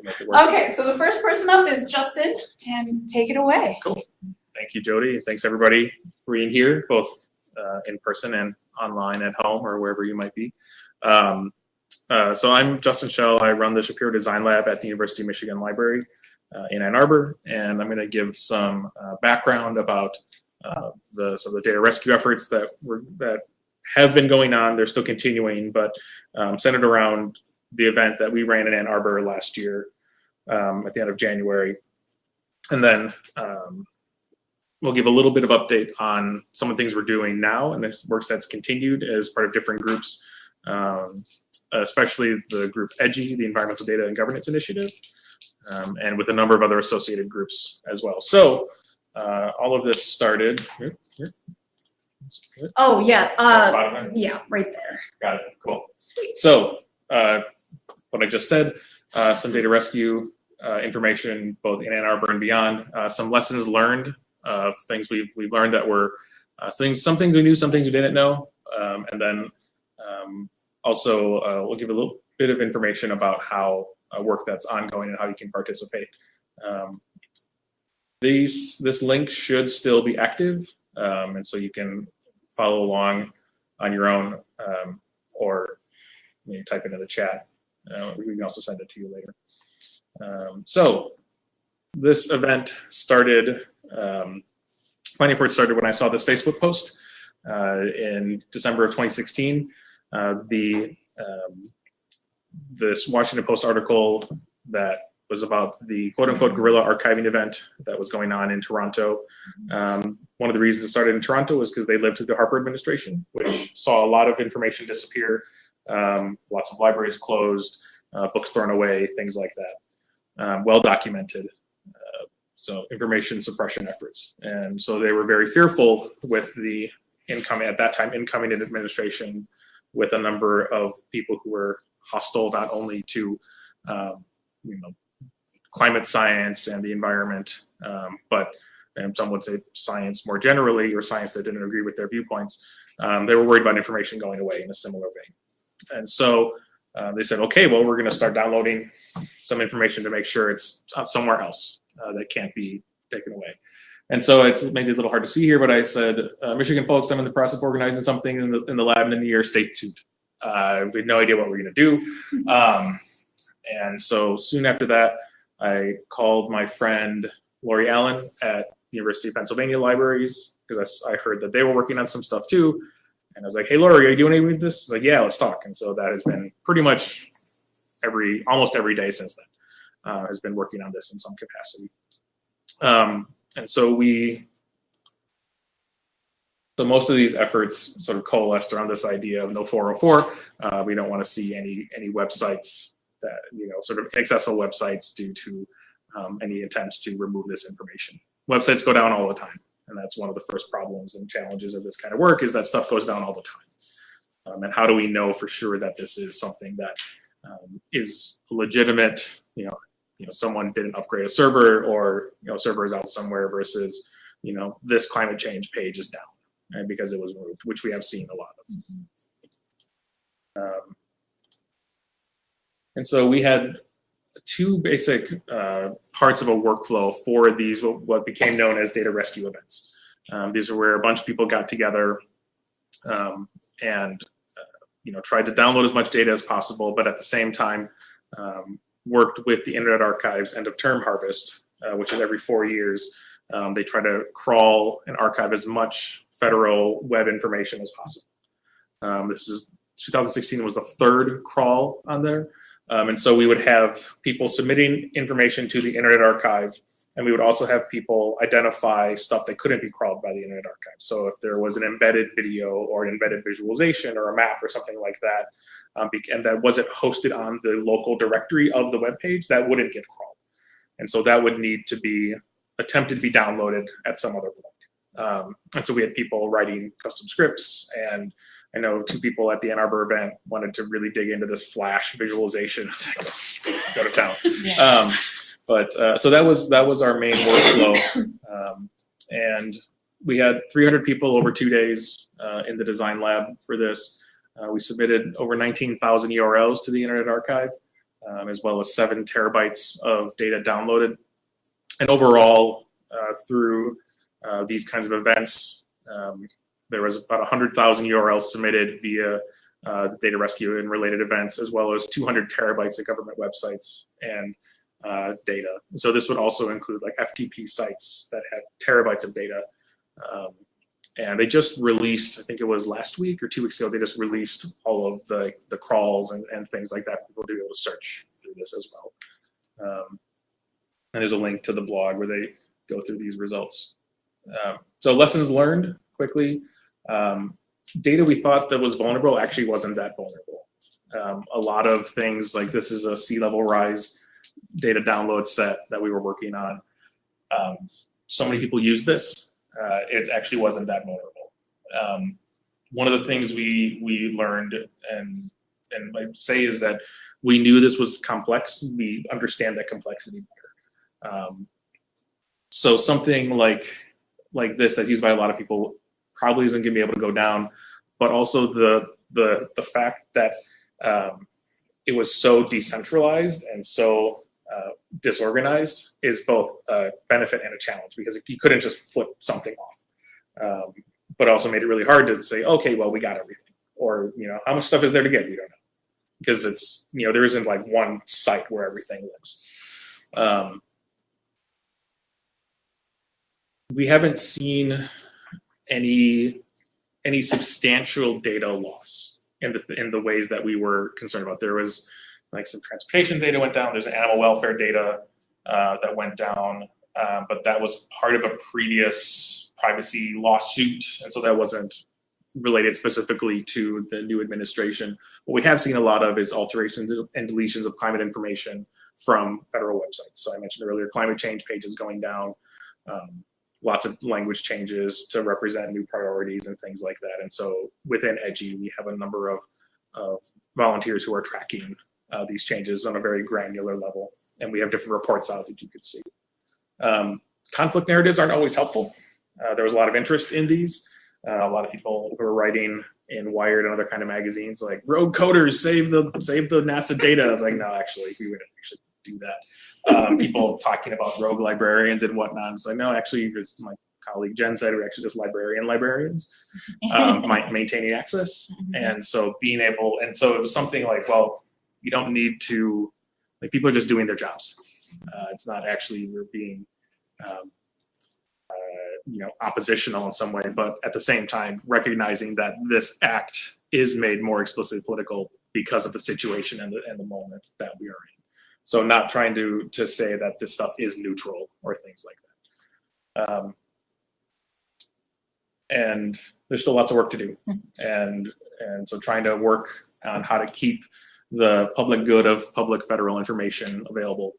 make it work. Okay, so the first person up is Justin, and take it away. Cool. Thank you, Jody. Thanks everybody for being here, both in person and online at home or wherever you might be. So I'm Justin Schell. I run the Shapiro Design Lab at the University of Michigan Library in Ann Arbor, and I'm going to give some background about the data rescue efforts that have been going on. They're still continuing, but centered around the event that we ran in Ann Arbor last year at the end of January. And then we'll give a little bit of update on some of the things we're doing now and the work that's continued as part of different groups, especially the group EDGI, the Environmental Data and Governance Initiative, and with a number of other associated groups as well. So all of this started here. Oh, yeah. Yeah, right there. Got it. Cool. So what I just said, some data rescue information, both in Ann Arbor and beyond, some lessons learned, things we've learned that were some things we knew, some things we didn't know, and then also we'll give a little bit of information about how work that's ongoing and how you can participate. This link should still be active, and so you can follow along on your own, or you type it in the chat. We can also send it to you later. So this event started, planning for it started when I saw this Facebook post in December of 2016. This Washington Post article that was about the quote-unquote guerrilla archiving event that was going on in Toronto. One of the reasons it started in Toronto was because they lived through the Harper administration, which saw a lot of information disappear, lots of libraries closed, books thrown away, things like that, well documented. So information suppression efforts. And so they were very fearful with the incoming administration, with a number of people who were hostile not only to climate science and the environment, but some would say science more generally, or science that didn't agree with their viewpoints. They were worried about information going away in a similar vein. And so they said, okay, well, we're going to start downloading some information to make sure it's somewhere else that can't be taken away. And so it's maybe a little hard to see here, but I said, Michigan folks, I'm in the process of organizing something in the lab in the year, stay tuned. We had no idea what we were going to do. And so soon after that, I called my friend Lori Allen at the University of Pennsylvania Libraries, because I heard that they were working on some stuff too. And I was like, hey, Lori, are you doing anything with this? She's like, yeah, let's talk. And so that has been pretty much almost every day since then, has been working on this in some capacity. And so most of these efforts sort of coalesced around this idea of no 404. We don't want to see any websites that, sort of inaccessible websites due to any attempts to remove this information. Websites go down all the time. And that's one of the first problems and challenges of this kind of work, is that stuff goes down all the time. And how do we know for sure that this is something that is legitimate, someone didn't upgrade a server, or, server is out somewhere, versus, this climate change page is down, right, because it was removed, which we have seen a lot of. And so we had two basic parts of a workflow for these, what became known as data rescue events. These are where a bunch of people got together and tried to download as much data as possible, but at the same time worked with the Internet Archive's end of term harvest, which is every 4 years. They try to crawl and archive as much federal web information as possible. 2016 was the third crawl on there. And so we would have people submitting information to the Internet Archive, and we would also have people identify stuff that couldn't be crawled by the Internet Archive. So if there was an embedded video or an embedded visualization or a map or something like that, and that wasn't hosted on the local directory of the web page, that wouldn't get crawled. And so that would need to be attempted to be downloaded at some other point. And so we had people writing custom scripts, and I know two people at the Ann Arbor event wanted to really dig into this Flash visualization. I was like, go to town. Yeah. So that was our main workflow. And we had 300 people over 2 days in the design lab for this. We submitted over 19,000 URLs to the Internet Archive. as well as 7 terabytes of data downloaded. And overall, through these kinds of events, there was about 100,000 URLs submitted via the data rescue and related events, as well as 200 terabytes of government websites and data. So this would also include like FTP sites that have terabytes of data. And they just released, I think it was last week or 2 weeks ago, they just released all of the crawls and things like that for people to be able to search through this as well. And there's a link to the blog where they go through these results. So lessons learned quickly. Data we thought that was vulnerable actually wasn't that vulnerable. A lot of things like this is a sea level rise data download set that we were working on. So many people use this. It actually wasn't that vulnerable. One of the things we learned and I say is that we knew this was complex. We understand that complexity better. So something like this that's used by a lot of people probably isn't going to be able to go down, but also the fact that it was so decentralized and so disorganized is both a benefit and a challenge, because you couldn't just flip something off, but also made it really hard to say, okay, well, we got everything, or how much stuff is there to get? You don't know, because it's there isn't like one site where everything lives. We haven't seen any substantial data loss in the ways that we were concerned about. There was like some transportation data went down. There's an animal welfare data that went down, but that was part of a previous privacy lawsuit, and so that wasn't related specifically to the new administration. What we have seen a lot of is alterations and deletions of climate information from federal websites. So I mentioned earlier, climate change pages going down. Lots of language changes to represent new priorities and things like that. And so within EDGI, we have a number of volunteers who are tracking these changes on a very granular level. And we have different reports out that you could see. Conflict narratives aren't always helpful. There was a lot of interest in these. A lot of people who were writing in Wired and other kind of magazines like, rogue coders, save the NASA data. I was like, no, actually, we wouldn't actually do that. People talking about rogue librarians and whatnot. It's like, no, actually, as my colleague Jen said, we're actually just librarians maintaining access. And so being able, and so it was something like, well, you don't need to, like, people are just doing their jobs. It's not actually we're being, oppositional in some way, but at the same time, recognizing that this act is made more explicitly political because of the situation and the moment that we are in. So not trying to say that this stuff is neutral or things like that. And there's still lots of work to do. And so trying to work on how to keep the public good of public federal information available.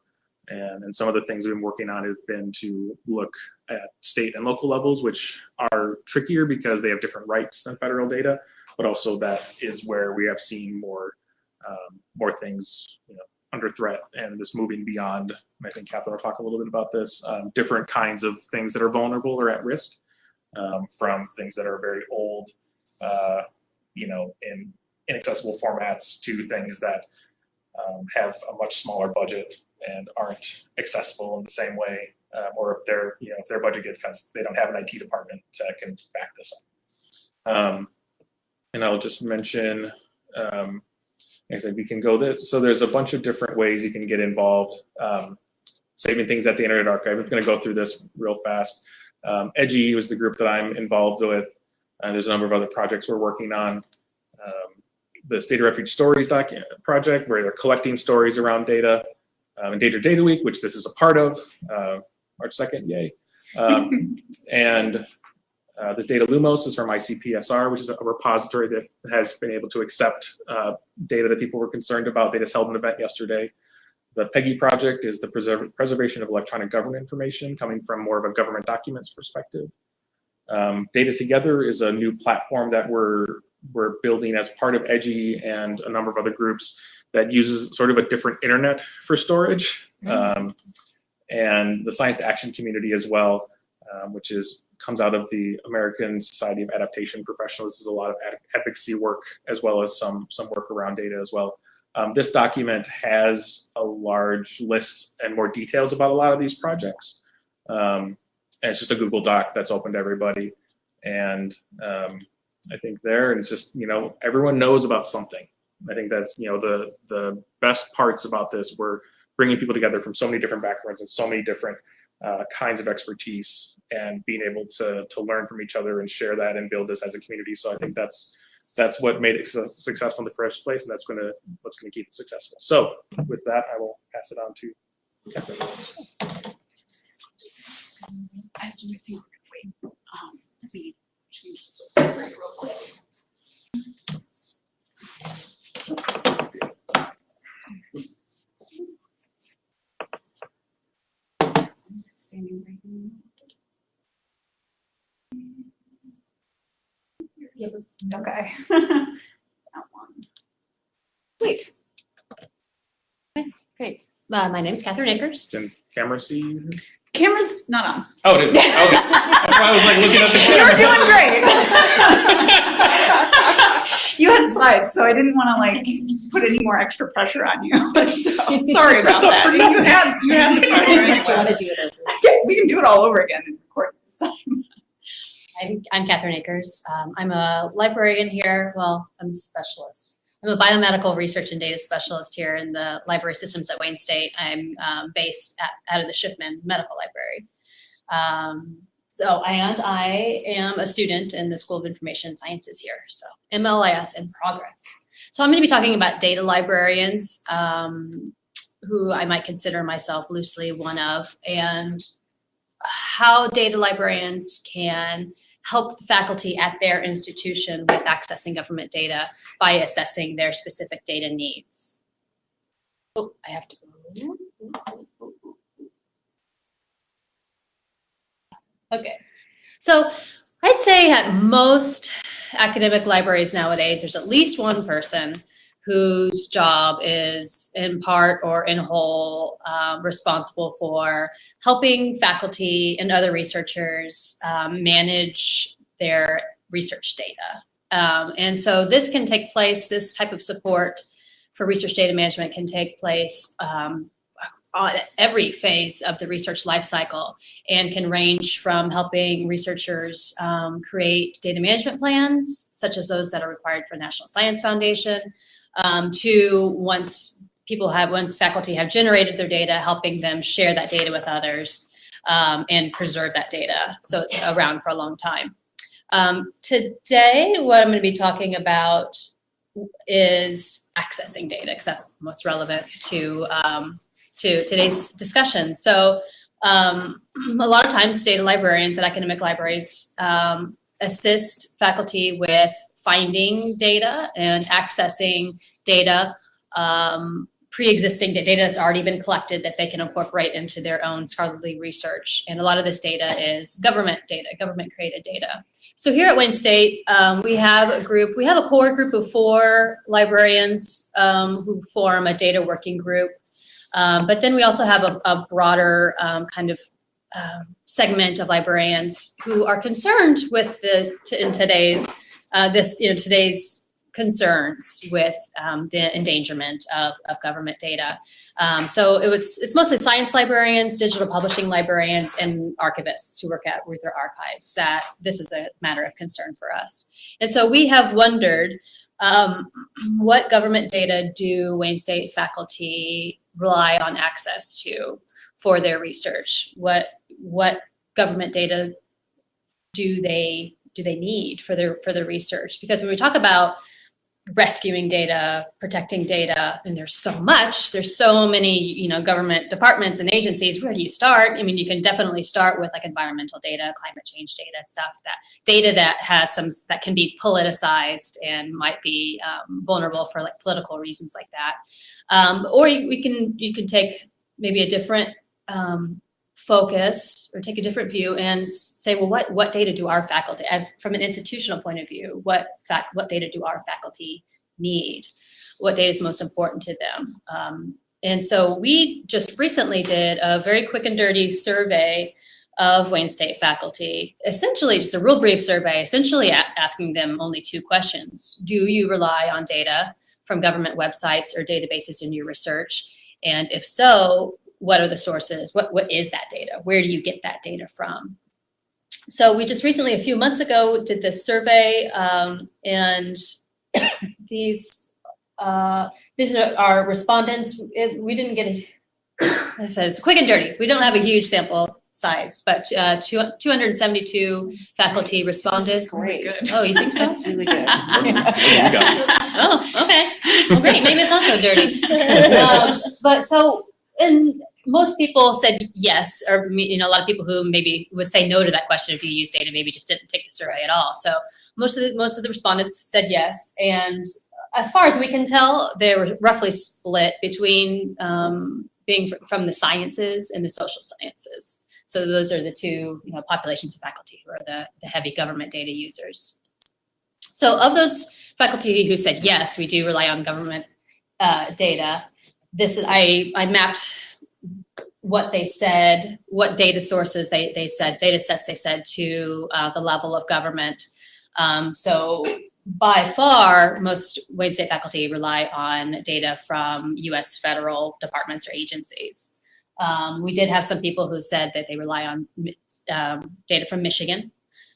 And some of the things we've been working on have been to look at state and local levels, which are trickier because they have different rights than federal data, but also that is where we have seen more things under threat, and this moving beyond. I think Katherine will talk a little bit about this, different kinds of things that are vulnerable or at risk, from things that are very old, in inaccessible formats, to things that have a much smaller budget and aren't accessible in the same way, or if their budget gets cut, they don't have an IT department that can back this up. And I'll just mention, I said we can go this. So there's a bunch of different ways you can get involved. Saving things at the Internet Archive. I'm going to go through this real fast. EDGI was the group that I'm involved with. There's a number of other projects we're working on. The Data Refuge Stories project, where they're collecting stories around data. Endangered Data Week, which this is a part of, March 2nd, yay. And the Data Lumos is from ICPSR, which is a repository that has been able to accept data that people were concerned about. They just held an event yesterday. The PEGI project is the preservation of electronic government information, coming from more of a government documents perspective. Data Together is a new platform that we're building as part of EDGI and a number of other groups that uses sort of a different internet for storage, and the Science to Action community as well, which comes out of the American Society of Adaptation Professionals. This is a lot of advocacy work, as well as some work around data as well. This document has a large list and more details about a lot of these projects. And it's just a Google Doc that's open to everybody. And I think there, it's just, everyone knows about something. I think that's, the best parts about this. We're bringing people together from so many different backgrounds and so many different kinds of expertise, and being able to learn from each other and share that and build this as a community. So I think that's what made it successful in the first place, and that's what's going to keep it successful. So with that, I will pass it on to Katherine. I think we're gonna wait. Let me change the real quick. Okay. That one. Sweet. Okay, great. My name is Katherine Akers. Can camera see you? Camera's not on. Oh, it is. Okay. That's why I was looking at the camera. You're doing great. You had slides, so I didn't want to put any more extra pressure on you. So sorry about that. You had the pressure. We can do it all over again and record this time. I'm Katherine Akers. I'm a librarian here. Well, I'm a specialist. I'm a biomedical research and data specialist here in the library systems at Wayne State. I'm based out of the Schiffman Medical Library. And I am a student in the School of Information Sciences here. So MLIS in progress. So I'm going to be talking about data librarians, who I might consider myself loosely one of, and how data librarians can help the faculty at their institution with accessing government data by assessing their specific data needs. Oh, I have to. Okay, so I'd say at most academic libraries nowadays, there's at least one person whose job is in part or in whole responsible for helping faculty and other researchers manage their research data. And so this can take place, this type of support for research data management can take place on every phase of the research lifecycle, and can range from helping researchers create data management plans, such as those that are required for National Science Foundation, to once faculty have generated their data, helping them share that data with others and preserve that data so it's around for a long time. Today, what I'm going to be talking about is accessing data, because that's most relevant to today's discussion. So a lot of times data librarians at academic libraries assist faculty with finding data and accessing data, pre-existing data that's already been collected that they can incorporate into their own scholarly research. And a lot of this data is government data, government created data. So here at Wayne State, we have a core group of 4 librarians who form a data working group. But then we also have a broader segment of librarians who are concerned with today's concerns with the endangerment of government data. So it's mostly science librarians, digital publishing librarians, and archivists who work at Reuther Archives that this is a matter of concern for us. And so we have wondered, what government data do Wayne State faculty rely on access to for their research? What government data do they need for their research? Because when we talk about rescuing data, protecting data, and there's so many, government departments and agencies. Where do you start? I mean, you can definitely start with environmental data, climate change data, data that can be politicized and might be vulnerable for political reasons like that. Or you can take maybe a different focus or take a different view and say, well, what data do our faculty, from an institutional point of view, what data do our faculty need? What data is most important to them? And so we just recently did a very quick and dirty survey of Wayne State faculty, essentially just a real brief survey, essentially asking them only 2 questions. Do you rely on data from government websites or databases in your research? And if so, what are the sources? What is that data? Where do you get that data from? So we just recently, a few months ago, did this survey, and these are our respondents. We didn't get I said it's quick and dirty. We don't have a huge sample size, but 272 faculty responded. That's great. Good. Oh, you think so? That's really good. Oh, okay. Well, great. Maybe it's not so dirty. And most people said yes, or a lot of people who maybe would say no to that question of do you use data maybe just didn't take the survey at all. So most of the respondents said yes, and as far as we can tell, they were roughly split between being from the sciences and the social sciences. So those are the two populations of faculty who are the heavy government data users. So of those faculty who said yes, we do rely on government data. I mapped what they said, what data sources they said, data sets they said to the level of government. So by far, most Wayne State faculty rely on data from U.S. federal departments or agencies. We did have some people who said that they rely on data from Michigan,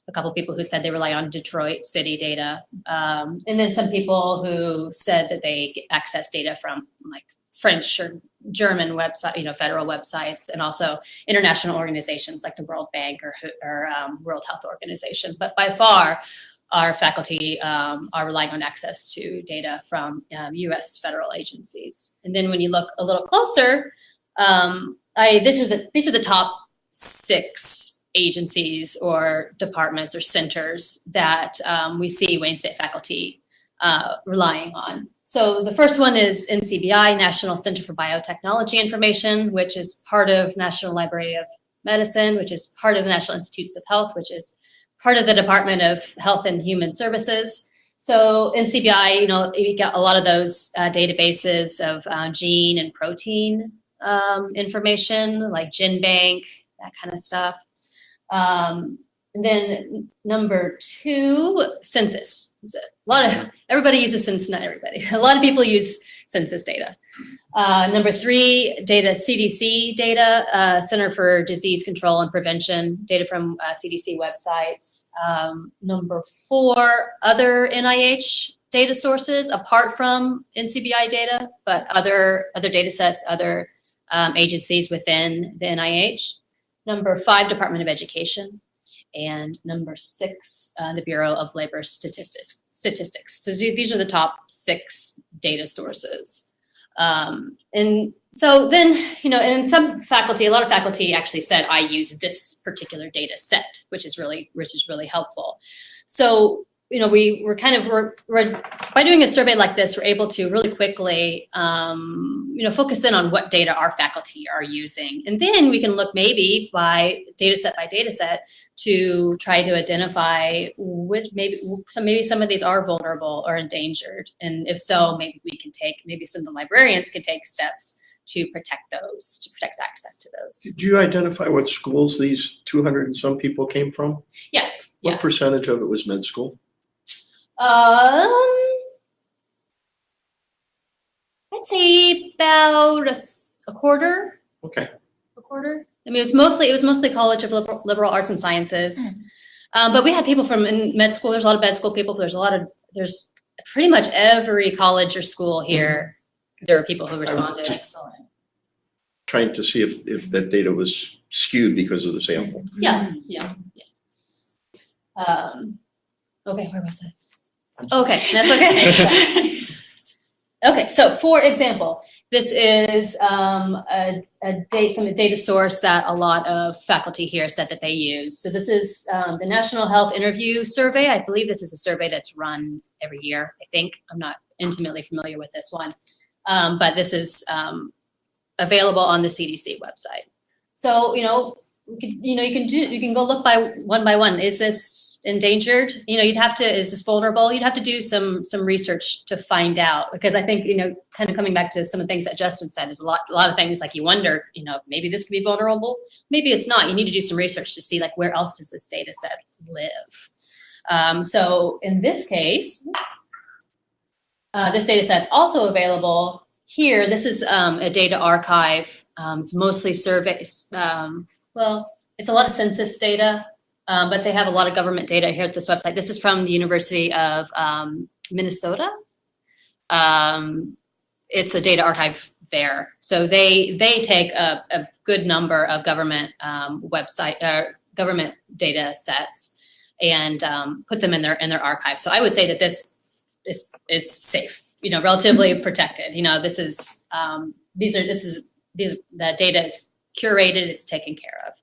a couple of people who said they rely on Detroit city data, and then some people who said that they access data from like French or German website, federal websites, and also international organizations like the World Bank or World Health Organization. But by far, our faculty are relying on access to data from U.S. federal agencies. And then when you look a little closer, these are the top 6 agencies or departments or centers that we see Wayne State faculty relying on. So the first one is NCBI, National Center for Biotechnology Information, which is part of National Library of Medicine, which is part of the National Institutes of Health, which is part of the Department of Health and Human Services. So NCBI, you got a lot of those databases of gene and protein information, like GenBank, that kind of stuff. And then number 2, census. Everybody uses census, not everybody. A lot of people use census data. Number 3, data, CDC data, Center for Disease Control and Prevention, data from CDC websites. Number 4, other NIH data sources apart from NCBI data, but other data sets, other agencies within the NIH. Number 5, Department of Education. And number 6, the Bureau of Labor Statistics. So these are the top 6 data sources. And so then, and some faculty, a lot of faculty actually said, I use this particular data set, which is really helpful. So, we're by doing a survey like this, we're able to really quickly, focus in on what data our faculty are using. And then we can look maybe by data set to try to identify which maybe some of these are vulnerable or endangered. And if so, maybe some of the librarians could take steps to protect access to those. Did you identify what schools these 200 and some people came from? Yeah. What percentage of it was med school? I'd say about a quarter. Okay. A quarter. I mean, it was mostly College of Liberal Arts and Sciences, but we had people from in med school. There's a lot of med school people. There's pretty much every college or school here. There were people who responded. Excellent. Trying to see if that data was skewed because of the sample. Yeah. Okay, where was I? Okay, that's okay. Okay, so for example, this is a data source that a lot of faculty here said that they use. So this is the National Health Interview Survey. I believe this is a survey that's run every year, I think. I'm not intimately familiar with this one, but this is available on the CDC website. So, you can go look by one. Is this endangered? Is this vulnerable? You'd have to do some research to find out, because I think, kind of coming back to some of the things that Justin said, is a lot of things like you wonder, maybe this could be vulnerable. Maybe it's not. You need to do some research to see like where else does this data set live. So in this case, This data set's also available here. This is a data archive. It's mostly surveys. Well, it's a lot of census data, but they have a lot of government data here at this website. This is from the University of Minnesota. It's a data archive there. So they take a good number of government government data sets and put them in their archive. So I would say that this is safe, relatively protected. This is the data is curated, it's taken care of.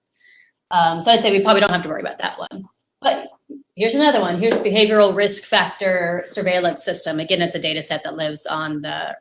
So I'd say we probably don't have to worry about that one. But here's another one. Here's behavioral risk factor surveillance system. Again, it's a data set that lives on the,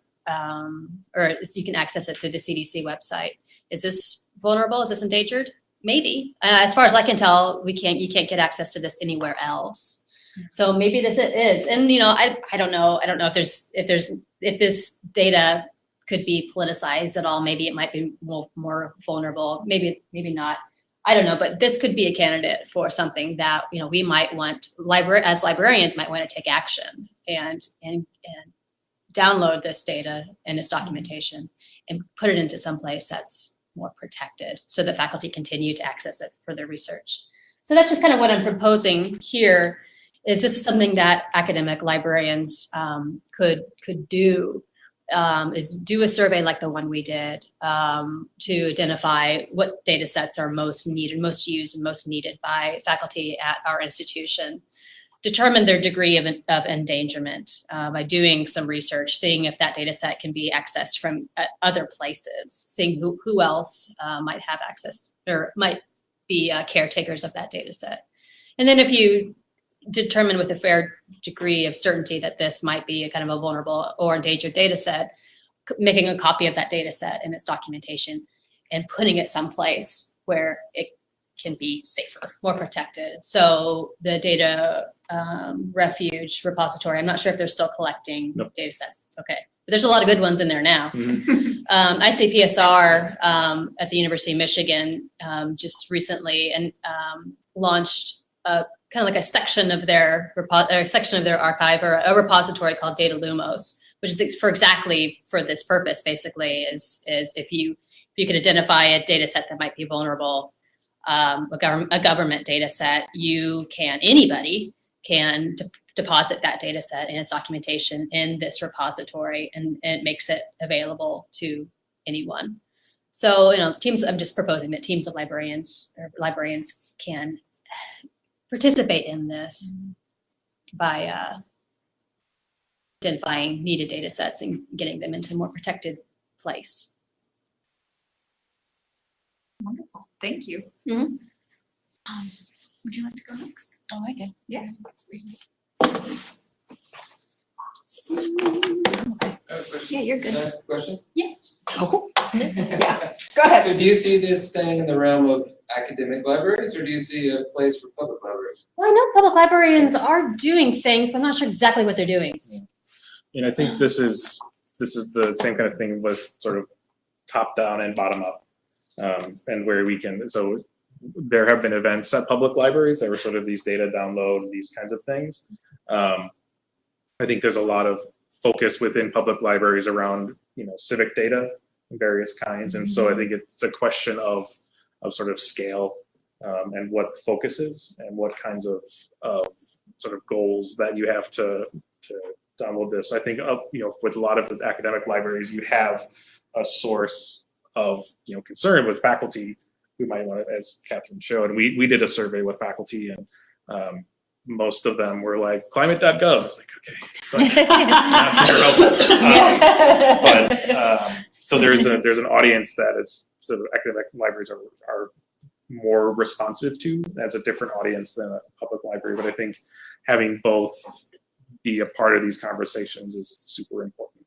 or you can access it through the CDC website. Is this vulnerable? Is this endangered? Maybe. As far as I can tell, you can't get access to this anywhere else. So maybe this is. And I don't know. I don't know if this data could be politicized at all. Maybe it might be more vulnerable. Maybe not. I don't know, but this could be a candidate for something that we might want, as librarians might want to take action and download this data and its documentation and put it into some place that's more protected, so that faculty continue to access it for their research. So that's just kind of what I'm proposing here. Is this something that academic librarians could do? Is do a survey like the one we did to identify what data sets are most needed, most used, and most needed by faculty at our institution. Determine their degree of endangerment by doing some research, seeing if that data set can be accessed from other places, seeing who else might have access or might be caretakers of that data set. And then if you determine with a fair degree of certainty that this might be a kind of a vulnerable or endangered data set, making a copy of that data set and its documentation and putting it someplace where it can be safer, more protected. So the data refuge repository, I'm not sure if they're still collecting data sets. Okay, but there's a lot of good ones in there now. ICPSR at the University of Michigan just recently launched kind of like a section of their archive, or a repository called Data Lumos, which is for this purpose. Basically, is if you could identify a data set that might be vulnerable, a government data set, anybody can deposit that data set and its documentation in this repository, and it makes it available to anyone. So, I'm just proposing that teams of librarians can participate in this by identifying needed data sets and getting them into a more protected place. Wonderful. Thank you. Mm-hmm. Would you like to go next? Oh, I can. Yeah. Yeah, you're good. Can I ask a question? Oh. Yeah. Go ahead. So do you see this staying in the realm of academic libraries, or do you see a place for public libraries? Well, I know public librarians are doing things, but I'm not sure exactly what they're doing. And I think this is the same kind of thing with sort of top down and bottom up, and where we can. So there have been events at public libraries that were sort of these data download, these kinds of things. I think there's a lot of focus within public libraries around civic data of various kinds, and so I think it's a question of sort of scale and what the focus is and what kinds of sort of goals that you have to download this. I think with a lot of the academic libraries, you have a source of concern with faculty who might want to, as Katherine showed. We did a survey with faculty, and most of them were like climate.gov. I was like, okay, it's like, not super helpful. But so there's an audience that is sort of academic libraries are more responsive to. That's a different audience than a public library. But I think having both be a part of these conversations is super important,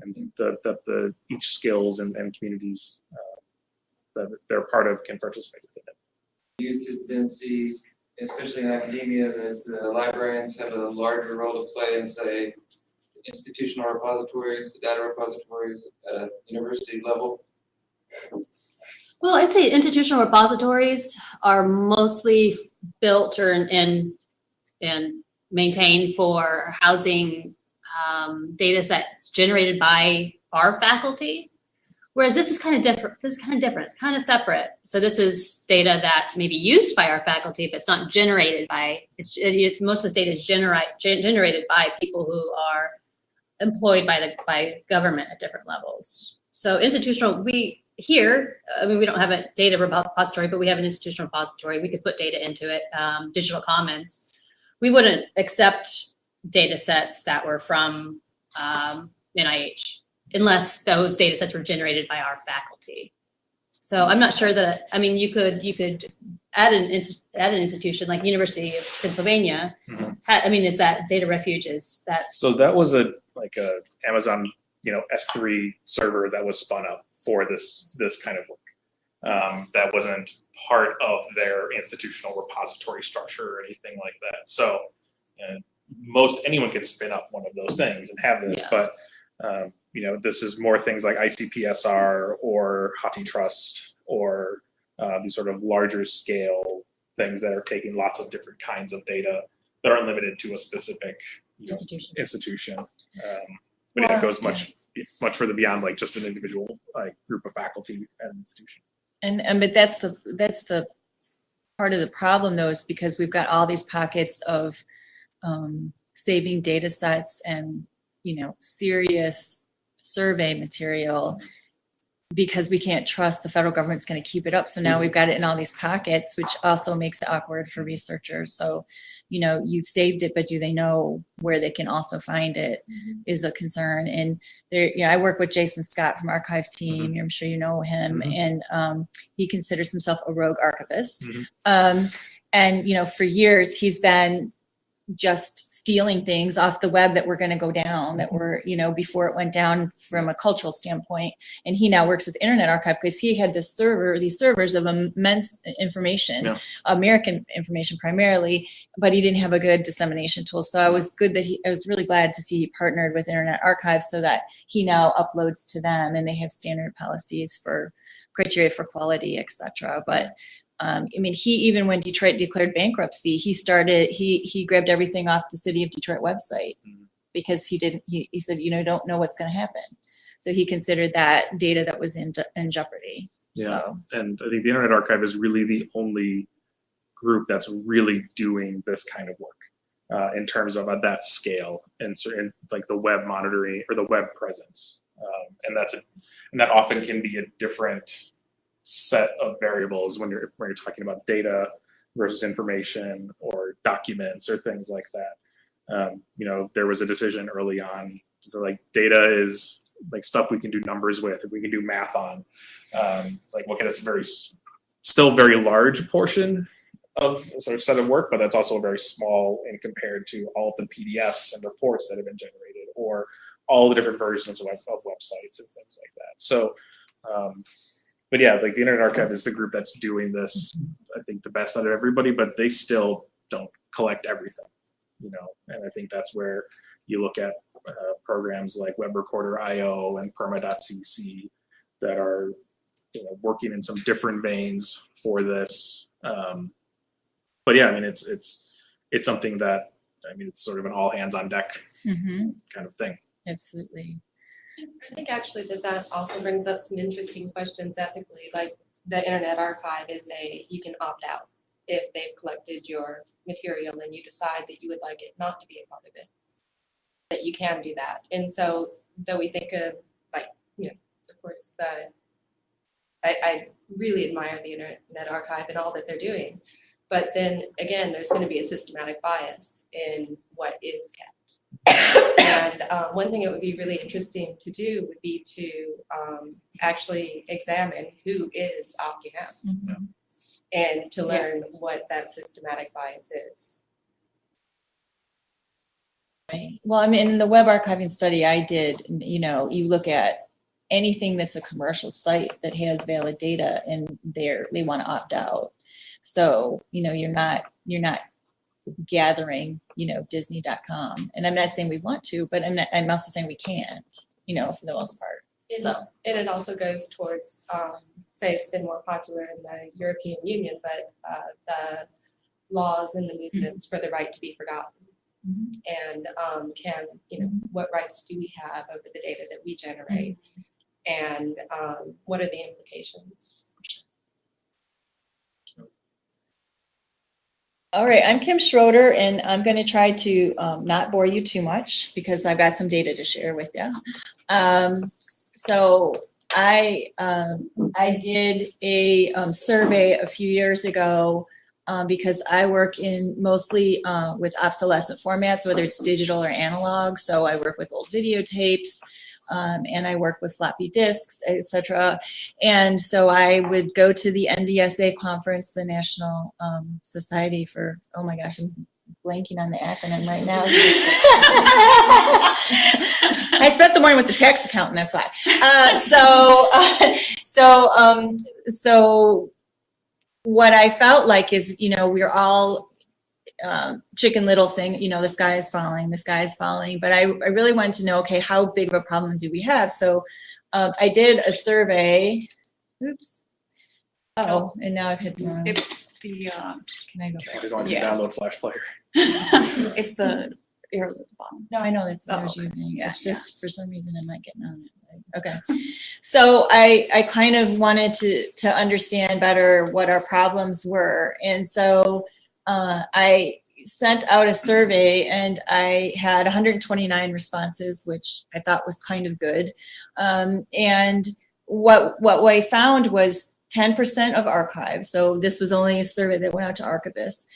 and that each skills and communities that they're part of can participate within it. You used to then see, especially in academia, that librarians have a larger role to play in, say, institutional repositories, data repositories at a university level. Well, I'd say institutional repositories are mostly built and maintained for housing data that's generated by our faculty. Whereas this is kind of different. It's kind of separate. So this is data that may be used by our faculty, but it's not generated by. Most of this data is generated by people who are employed by government at different levels. So institutional, we don't have a data repository, but we have an institutional repository. We could put data into it, digital commons. We wouldn't accept data sets that were from NIH unless those data sets were generated by our faculty. So I'm not sure that, I mean, you could add an institution like University of Pennsylvania. Is that data refuge? Is that? So that was a Amazon, S3 server that was spun up for this kind of work. That wasn't part of their institutional repository structure or anything like that. So anyone can spin up one of those things and have this, but this is more things like ICPSR or HathiTrust or these sort of larger scale things that are taking lots of different kinds of data that aren't limited to a specific institution. But it goes much further beyond like just an individual group of faculty at an institution. But that's the part of the problem though, is because we've got all these pockets of saving data sets and serious survey material because we can't trust the federal government's going to keep it up. So now we've got it in all these pockets, which also makes it awkward for researchers. So, you've saved it, but do they know where they can also find it is a concern. And there, I work with Jason Scott from Archive Team. I'm sure you know him. And he considers himself a rogue archivist. And, for years he's been just stealing things off the web that were going to go down, that were, before it went down from a cultural standpoint. And he now works with Internet Archive because he had these servers of immense information, American information primarily, but he didn't have a good dissemination tool. So I was really glad to see he partnered with Internet Archive so that he now uploads to them and they have standard policies for criteria for quality, et cetera. But he even when Detroit declared bankruptcy, he grabbed everything off the City of Detroit website because he said, don't know what's going to happen. So he considered that data that was in jeopardy. Yeah. So. And I think the Internet Archive is really the only group that's really doing this kind of work in terms of that scale and like the web monitoring or the web presence. And that often can be a different set of variables when you're talking about data versus information or documents or things like that. There was a decision early on. So like data is like stuff we can do numbers with, we can do math on. It's like, okay, that's still very large portion of a sort of set of work, but that's also very small in compared to all of the PDFs and reports that have been generated or all the different versions of websites and things like that. So, but yeah, like the Internet Archive is the group that's doing this, I think, the best out of everybody, but they still don't collect everything, and I think that's where you look at programs like Web Recorder IO and Perma.cc that are working in some different veins for this. But yeah, it's something that, it's sort of an all hands on deck kind of thing. Absolutely. I think actually that also brings up some interesting questions ethically. Like the Internet Archive you can opt out if they've collected your material and you decide that you would like it not to be a part of it, that you can do that. And so though we think of of course, I really admire the Internet Archive and all that they're doing. But then again, there's going to be a systematic bias in what is kept. And one thing it would be really interesting to do would be to actually examine who is opting out and to learn what that systematic bias is. Right. Well, in the web archiving study I did, you look at anything that's a commercial site that has valid data and they want to opt out. So, you're not gathering, Disney.com. And I'm not saying we want to, but I'm also saying we can't, for the most part. And it also goes towards, say it's been more popular in the European Union, but the laws and the movements for the right to be forgotten. and what rights do we have over the data that we generate, and what are the implications? All right, I'm Kim Schroeder, and I'm going to try to not bore you too much because I've got some data to share with you. So I did a survey a few years ago because I work in mostly with obsolescent formats, whether it's digital or analog. So I work with old videotapes. And I work with floppy disks, etc. And so I would go to the NDSA conference, the National Society for, oh my gosh, I'm blanking on the acronym right now. I spent the morning with the tax accountant, that's why. So what I felt like is, we're all Chicken Little saying, the sky is falling, but I really wanted to know, okay, how big of a problem do we have? So I did a survey. Oops. Oh, and now I've hit the wrong. It's the, Can I go back? I just wanted to download Flash Player. it's the arrows at the bottom. No, I know that's what I was okay. using. It's just for some reason I'm not getting on it. Okay. So I kind of wanted to understand better what our problems were. And so I sent out a survey and I had 129 responses, which I thought was kind of good. And what I found was 10% of archives, so this was only a survey that went out to archivists,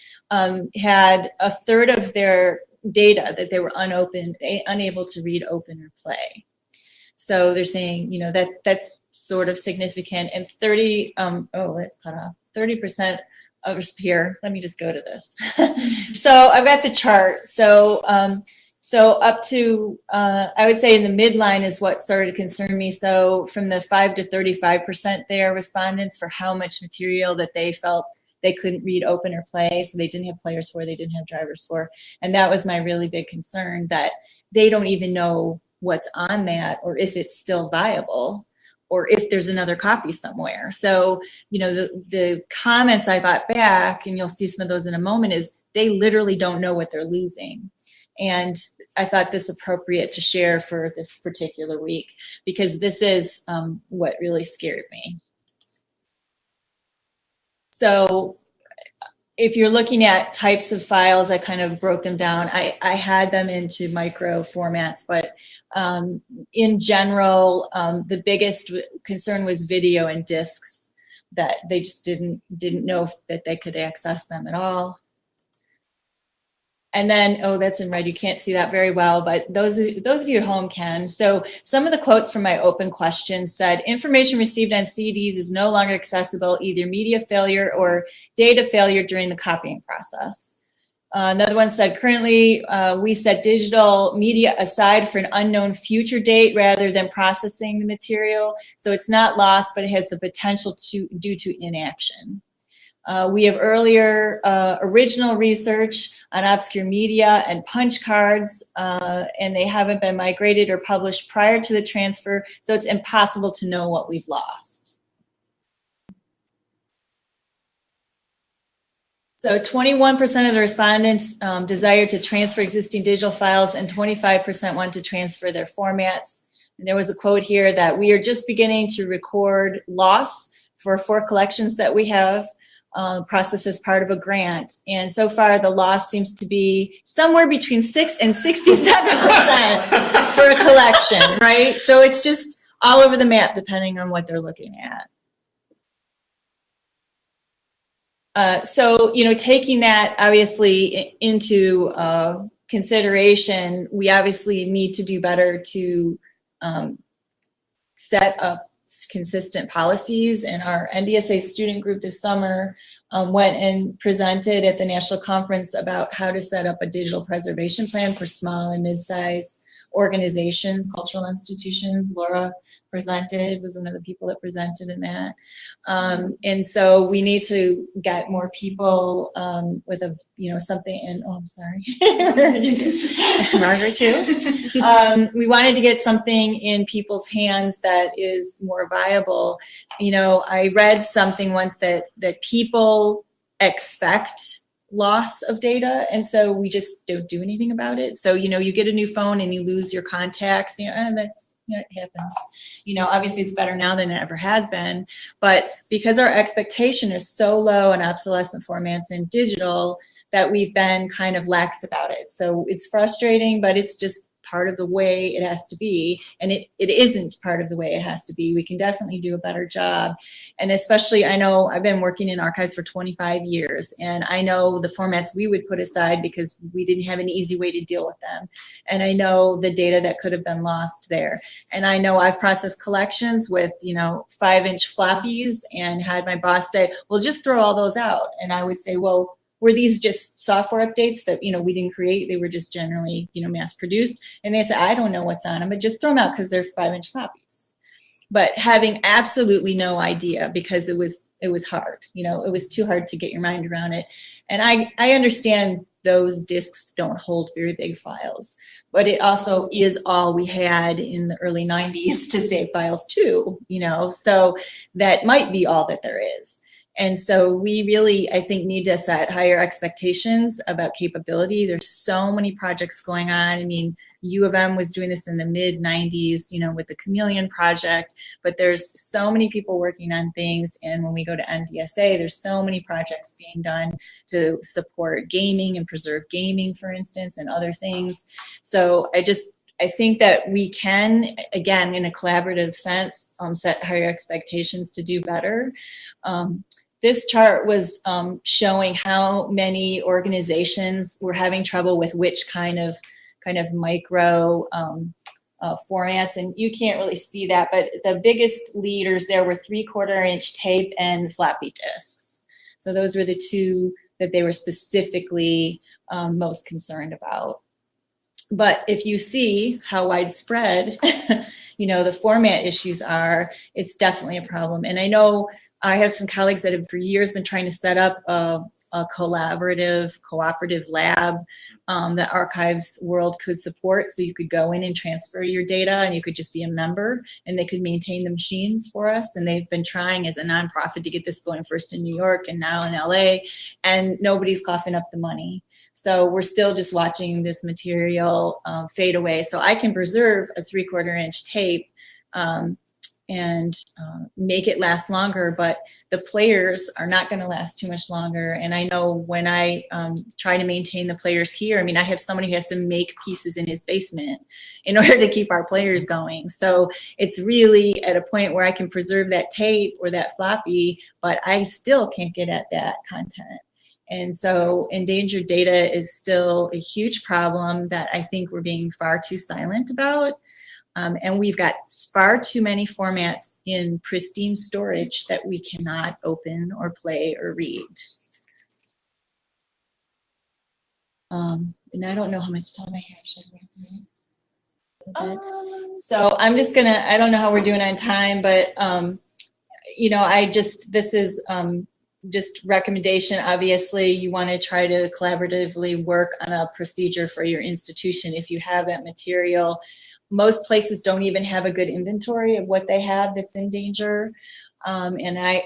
had a third of their data that they were unable to read, open, or play. So they're saying, that's sort of significant. And 30% of here, let me just go to this. So I've got the chart. So up to, I would say in the midline is what started to concern me. So from the 5 to 35% there, respondents for how much material that they felt they couldn't read, open, or play. So they didn't have players for, they didn't have drivers for. And that was my really big concern, that they don't even know what's on that or if it's still viable, or if there's another copy somewhere. So, the comments I got back, and you'll see some of those in a moment, is they literally don't know what they're losing. And I thought this appropriate to share for this particular week, because this is what really scared me. So if you're looking at types of files, I kind of broke them down. I had them into micro formats, but in general, the biggest concern was video and disks, that they just didn't know that they could access them at all. And then, that's in red. You can't see that very well, but those of you at home can. So some of the quotes from my open questions said, information received on CDs is no longer accessible, either media failure or data failure during the copying process. Another one said, currently, we set digital media aside for an unknown future date rather than processing the material. So it's not lost, but it has the potential due to inaction. We have original research on obscure media and punch cards, and they haven't been migrated or published prior to the transfer, so it's impossible to know what we've lost. So 21% of the respondents desired to transfer existing digital files, and 25% want to transfer their formats. And there was a quote here that we are just beginning to record loss for 4 collections that we have. Processed as part of a grant, and so far the loss seems to be somewhere between 6 and 67% for a collection, right? So it's just all over the map depending on what they're looking at. So taking that obviously into consideration, we obviously need to do better to set up consistent policies. And our NDSA student group this summer went and presented at the national conference about how to set up a digital preservation plan for small and mid-sized organizations, cultural institutions. Laura was one of the people that presented in that. And so we need to get more people with something, and I'm sorry, Margaret too. We wanted to get something in people's hands that is more viable. I read something once that people expect loss of data, and so we just don't do anything about it. So, you know, you get a new phone and you lose your contacts, you know, and that's, you know, it happens. You know, obviously it's better now than it ever has been, but because our expectation is so low in obsolescent formats and digital, that we've been kind of lax about it. So it's frustrating, but it's just part of the way it has to be. And it isn't part of the way it has to be. We can definitely do a better job. And especially, I know I've been working in archives for 25 years, and I know the formats we would put aside because we didn't have an easy way to deal with them. And I know the data that could have been lost there. And I know I've processed collections with, you know, 5-inch floppies and had my boss say, well, just throw all those out. And I would say, well, were these just software updates that, you know, we didn't create? They were just generally, you know, mass produced. And they said, I don't know what's on them, but just throw them out because they're 5-inch floppies. But having absolutely no idea, because it was hard, you know, it was too hard to get your mind around it. And I understand those disks don't hold very big files, but it also is all we had in the early 90s to save files too, you know, so that might be all that there is. And so we really, I think, need to set higher expectations about capability. There's so many projects going on. I mean, U of M was doing this in the mid-90s, you know, with the Chameleon project, but there's so many people working on things. And when we go to NDSA, there's so many projects being done to support gaming and preserve gaming, for instance, and other things. So I think that we can, again, in a collaborative sense, set higher expectations to do better. This chart was showing how many organizations were having trouble with which kind of micro formats, and you can't really see that, but the biggest leaders there were 3/4-inch tape and floppy disks. So those were the two that they were specifically most concerned about. But if you see how widespread, you know, the format issues are, it's definitely a problem. And I know I have some colleagues that have for years been trying to set up a collaborative, cooperative lab that archives world could support. So you could go in and transfer your data, and you could just be a member, and they could maintain the machines for us. And they've been trying as a nonprofit to get this going, first in New York and now in LA, and nobody's coughing up the money. So we're still just watching this material fade away. So I can preserve a 3/4-inch tape and make it last longer, but the players are not going to last too much longer. And I know when I try to maintain the players here, I mean, I have someone who has to make pieces in his basement in order to keep our players going. So it's really at a point where I can preserve that tape or that floppy, but I still can't get at that content. And so endangered data is still a huge problem that I think we're being far too silent about. And we've got far too many formats in pristine storage that we cannot open or play or read. And I don't know how much time I have. Should I so I'm just gonna, I don't know how we're doing on time, but you know, this is just recommendation. Obviously, you want to try to collaboratively work on a procedure for your institution if you have that material. Most places don't even have a good inventory of what they have that's in danger. And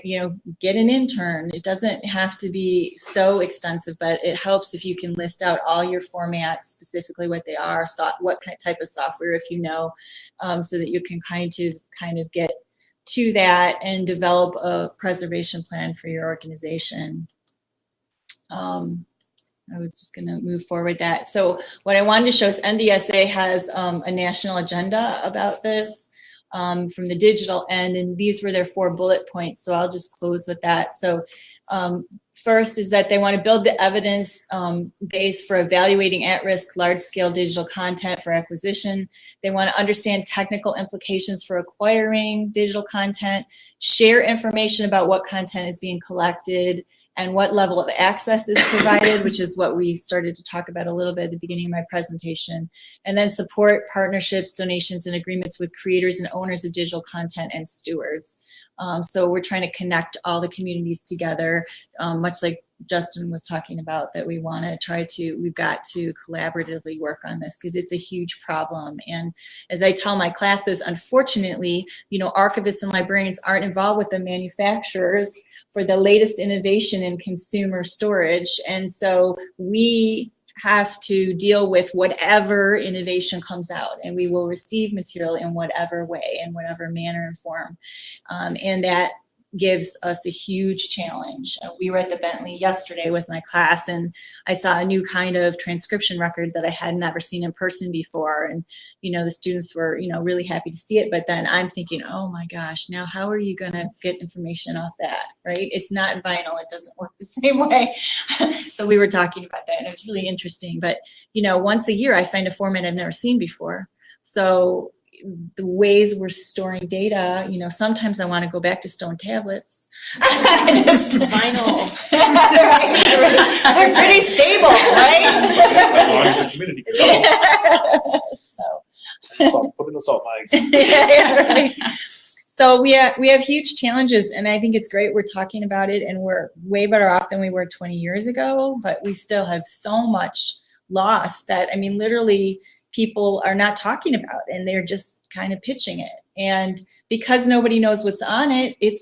you know, get an intern. It doesn't have to be so extensive, but it helps if you can list out all your formats, specifically what they are, what type of software, if you know, so that you can kind of get to that and develop a preservation plan for your organization. I was just going to move forward that. So what I wanted to show is NDSA has a national agenda about this from the digital end, and these were their 4 bullet points. So I'll just close with that. So first is that they want to build the evidence base for evaluating at-risk large-scale digital content for acquisition. They want to understand technical implications for acquiring digital content, share information about what content is being collected, and what level of access is provided, which is what we started to talk about a little bit at the beginning of my presentation. And then support partnerships, donations, and agreements with creators and owners of digital content and stewards. So we're trying to connect all the communities together, much like Justin was talking about, that we've got to collaboratively work on this because it's a huge problem. And as I tell my classes, unfortunately, archivists and librarians aren't involved with the manufacturers for the latest innovation in consumer storage. And so we have to deal with whatever innovation comes out, and we will receive material in whatever way, in whatever manner and form. And that gives us a huge challenge. We were at the Bentley yesterday with my class, and I saw a new kind of transcription record that I had never seen in person before. And, the students were, really happy to see it. But then I'm thinking, oh my gosh, now how are you going to get information off that, right? It's not vinyl. It doesn't work the same way. So we were talking about that, and it was really interesting. But, once a year, I find a format I've never seen before. So the ways we're storing data, sometimes I want to go back to stone tablets. Vinyl. They're pretty stable, right? As long as it's humidity controlled. So Put in the salt mines. right. So we have huge challenges, and I think it's great we're talking about it, and we're way better off than we were 20 years ago, but we still have so much loss that, literally people are not talking about, and they're just kind of pitching it. And because nobody knows what's on it, it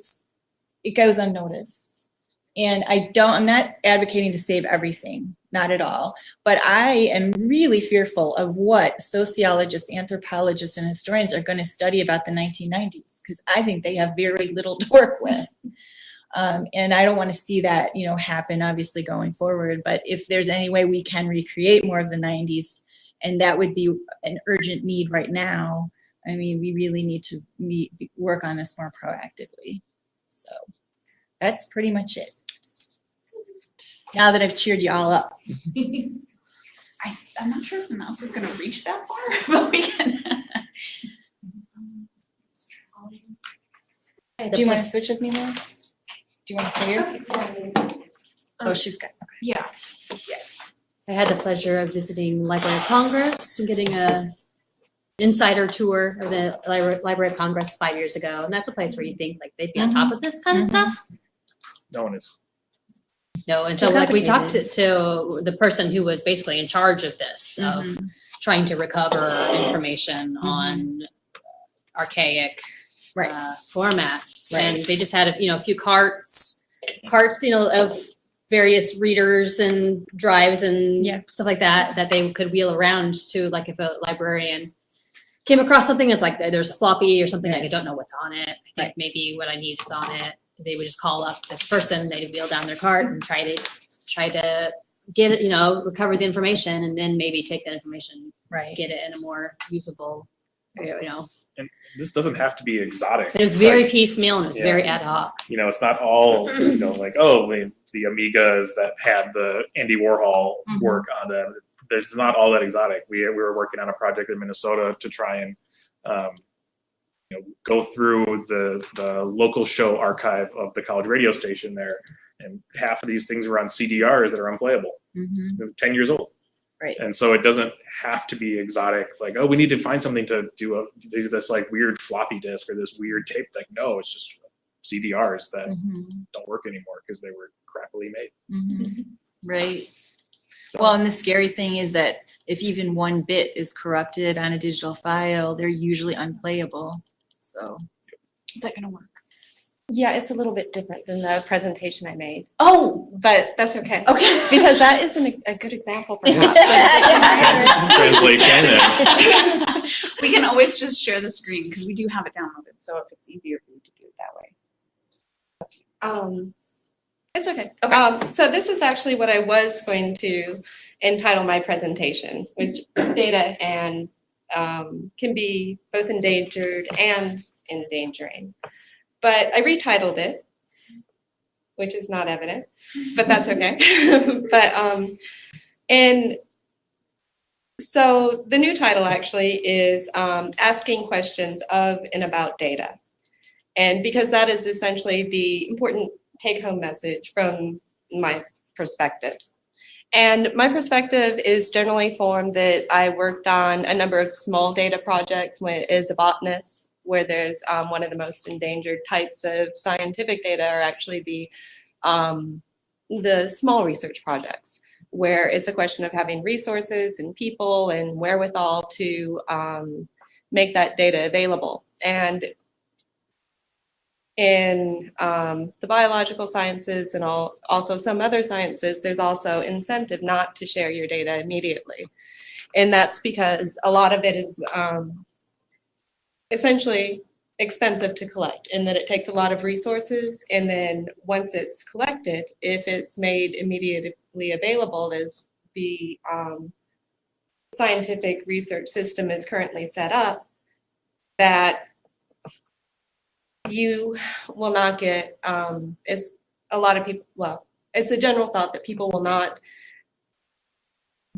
goes unnoticed. And I'm not advocating to save everything, not at all. But I am really fearful of what sociologists, anthropologists, and historians are going to study about the 1990s, because I think they have very little to work with. And I don't want to see that, happen, obviously, going forward. But if there's any way we can recreate more of the 90s, and that would be an urgent need right now, we really need to work on this more proactively. So that's pretty much it. Now that I've cheered you all up. I'm not sure if the mouse is going to reach that far, but we can. Do you want to switch with me, Laura? Do you want to say her? Oh, she's got. Okay. Yeah. I had the pleasure of visiting Library of Congress and getting a insider tour of the Library of Congress 5 years ago. And that's a place where you think they'd be on top of this kind of stuff. No one is. No, and so we talked to the person who was basically in charge of this, of trying to recover information on archaic formats. Right. And they just had a few carts, of various readers and drives and stuff like that they could wheel around to, if a librarian came across something that's there's a floppy or something I don't know what's on it. I think maybe what I need is on it. They would just call up this person, they'd wheel down their cart and try to get it, recover the information, and then maybe take that information, get it in a more usable, And this doesn't have to be exotic. But it was very piecemeal and it was very ad hoc. It's not all, the Amigas that had the Andy Warhol work on them. There's not all that exotic. We were working on a project in Minnesota to try and go through the local show archive of the college radio station there, and half of these things were on CDRs that are unplayable. They're 10 years old. Right. And so it doesn't have to be exotic, we need to find something to do this weird floppy disk or this weird tape. No, it's just CDRs that don't work anymore because they were crappily made. Right. Well, and the scary thing is that if even one bit is corrupted on a digital file, they're usually unplayable. So Is that going to work? Yeah, it's a little bit different than the presentation I made, Oh, but that's okay. okay. Because that is a good example, perhaps. Translation. We can always just share the screen because we do have it downloaded. So if it's easier for you to do it that way. It's okay. So this is actually what I was going to entitle my presentation, was data and can be both endangered and endangering. But I retitled it, which is not evident, but that's okay. And so the new title actually is Asking Questions of and About Data. And because that is essentially the important take-home message from my perspective. And my perspective is generally formed that I worked on a number of small data projects as a botanist where there's one of the most endangered types of scientific data are actually the small research projects, where it's a question of having resources and people and wherewithal to make that data available. And in the biological sciences and also some other sciences, there's also incentive not to share your data immediately. And that's because a lot of it is essentially expensive to collect, and that it takes a lot of resources. And then once it's collected, if it's made immediately available as the scientific research system is currently set up, that you will not get, it's a lot of people, well, it's the general thought that people will not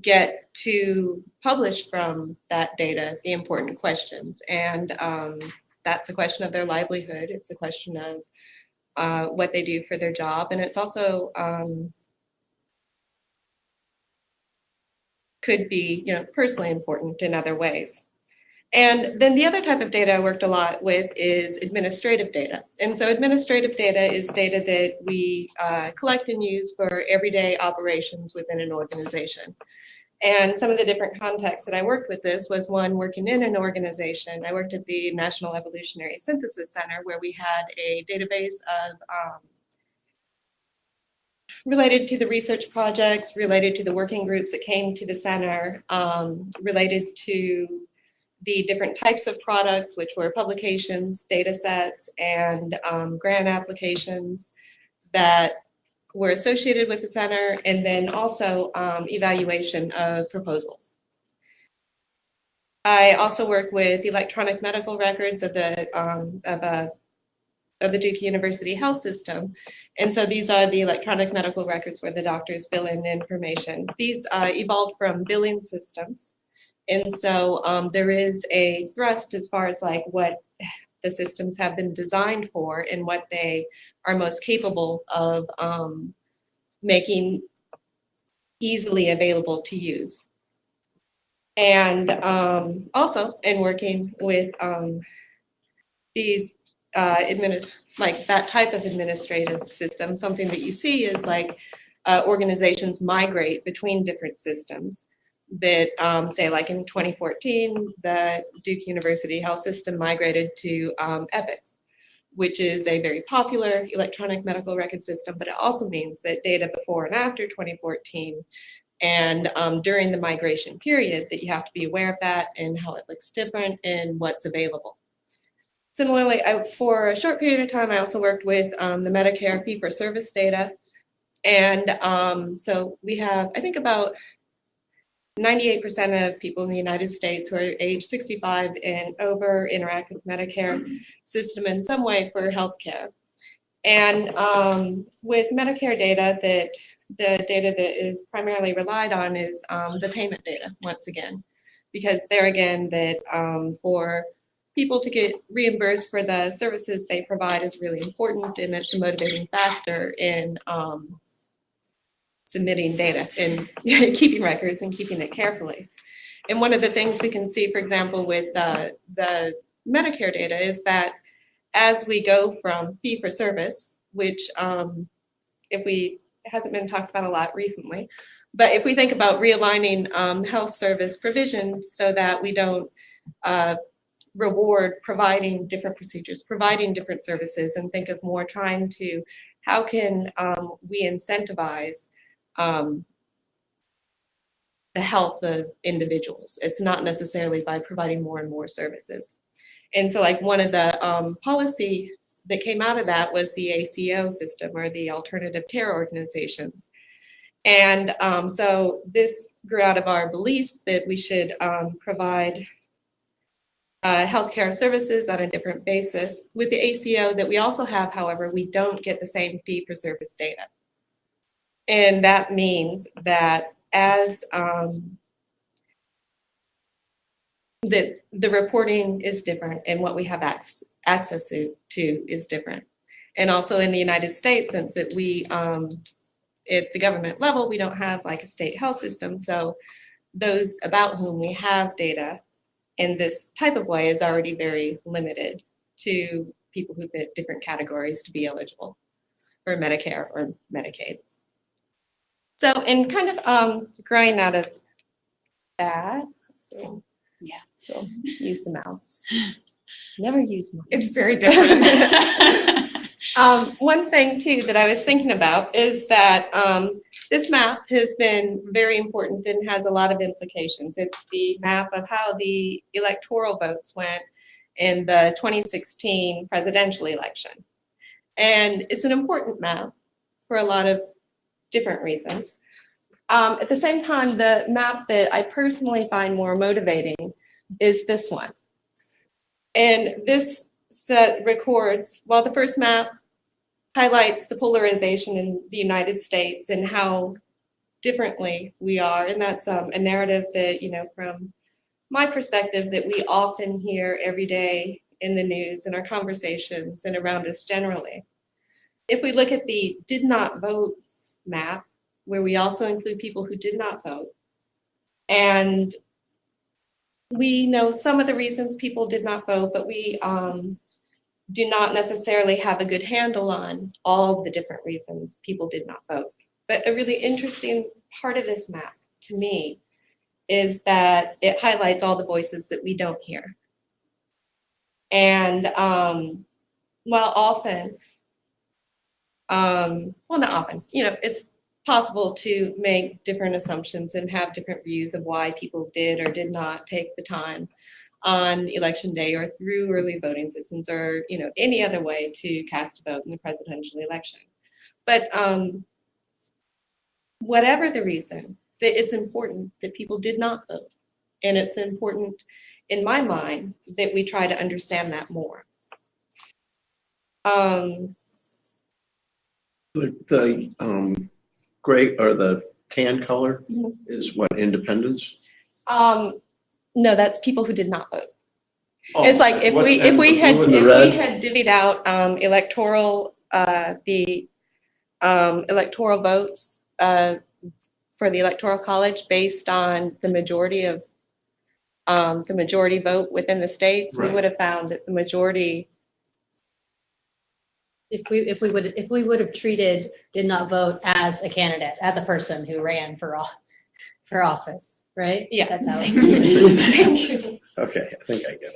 get to publish from that data the important questions. And that's a question of their livelihood. It's a question of what they do for their job. And it's also could be, personally important in other ways. And then the other type of data I worked a lot with is administrative data. And so administrative data is data that we collect and use for everyday operations within an organization. And some of the different contexts that I worked with this was one working in an organization. I worked at the National Evolutionary Synthesis Center, where we had a database of related to the research projects, related to the working groups that came to the center, related to the different types of products, which were publications, data sets, and grant applications that were associated with the center, and then also evaluation of proposals. I also work with electronic medical records of the Duke University Health System. And so these are the electronic medical records where the doctors fill in the information. These evolved from billing systems. And so there is a thrust as far as like what the systems have been designed for and what they are most capable of making easily available to use. And also in working with these like that type of administrative system, something that you see is like organizations migrate between different systems that say like in 2014, the Duke University Health System migrated to EPICS, which is a very popular electronic medical record system, but it also means that data before and after 2014 and during the migration period, that you have to be aware of that and how it looks different and what's available. Similarly, for a short period of time, I also worked with the Medicare fee-for-service data. And so we have, I think, about 98% of people in the United States who are age 65 and over interact with Medicare system in some way for healthcare. And with Medicare data, that the data that is primarily relied on is the payment data, once again, because there again, that for people to get reimbursed for the services they provide is really important, and it's a motivating factor in submitting data and keeping records and keeping it carefully. And one of the things we can see, for example, with the Medicare data is that as we go from fee for service, which hasn't been talked about a lot recently, but if we think about realigning health service provision so that we don't reward providing different procedures, providing different services, and think of more trying to how can we incentivize the health of individuals. It's not necessarily by providing more and more services. And so like one of the policies that came out of that was the ACO system, or the Alternative Care Organizations. And so this grew out of our beliefs that we should provide healthcare services on a different basis. With the ACO that we also have, however, we don't get the same fee-for-service data. And that means that as the reporting is different, and what we have access to is different. And also in the United States, since at the government level, we don't have like a state health system. So those about whom we have data in this type of way is already very limited to people who fit different categories to be eligible for Medicare or Medicaid. So in kind of growing out of that, so Yeah. so use the mouse. Never use mouse. It's very different. One thing too that I was thinking about is that this map has been very important and has a lot of implications. It's the map of how the electoral votes went in the 2016 presidential election. And it's an important map for a lot of different reasons. At the same time, the map that I personally find more motivating is this one. And this set records, while the first map highlights the polarization in the United States and how differently we are, and that's a narrative that, you know, from my perspective, that we often hear every day in the news, in our conversations, and around us generally. If we look at the did not vote map, where we also include people who did not vote, and we know some of the reasons people did not vote, but we do not necessarily have a good handle on all the different reasons people did not vote. But a really interesting part of this map to me is that it highlights all the voices that we don't hear. And while often, well, not often, you know, it's possible to make different assumptions and have different views of why people did or did not take the time on election day or through early voting systems or, you know, any other way to cast a vote in the presidential election. But whatever the reason, that it's important that people did not vote. And it's important, in my mind, that we try to understand that more. The gray or the tan color is what, independence? No, that's people who did not vote. Oh, It's like if what- we and if we the had blue and the if red? we had divvied out electoral votes for the electoral college based on the majority of the majority vote within the states, we Right. would have found that the majority. If we would have treated did not vote as a candidate, as a person who ran for office, right? Yeah. That's how. Thank you. Okay, I think I get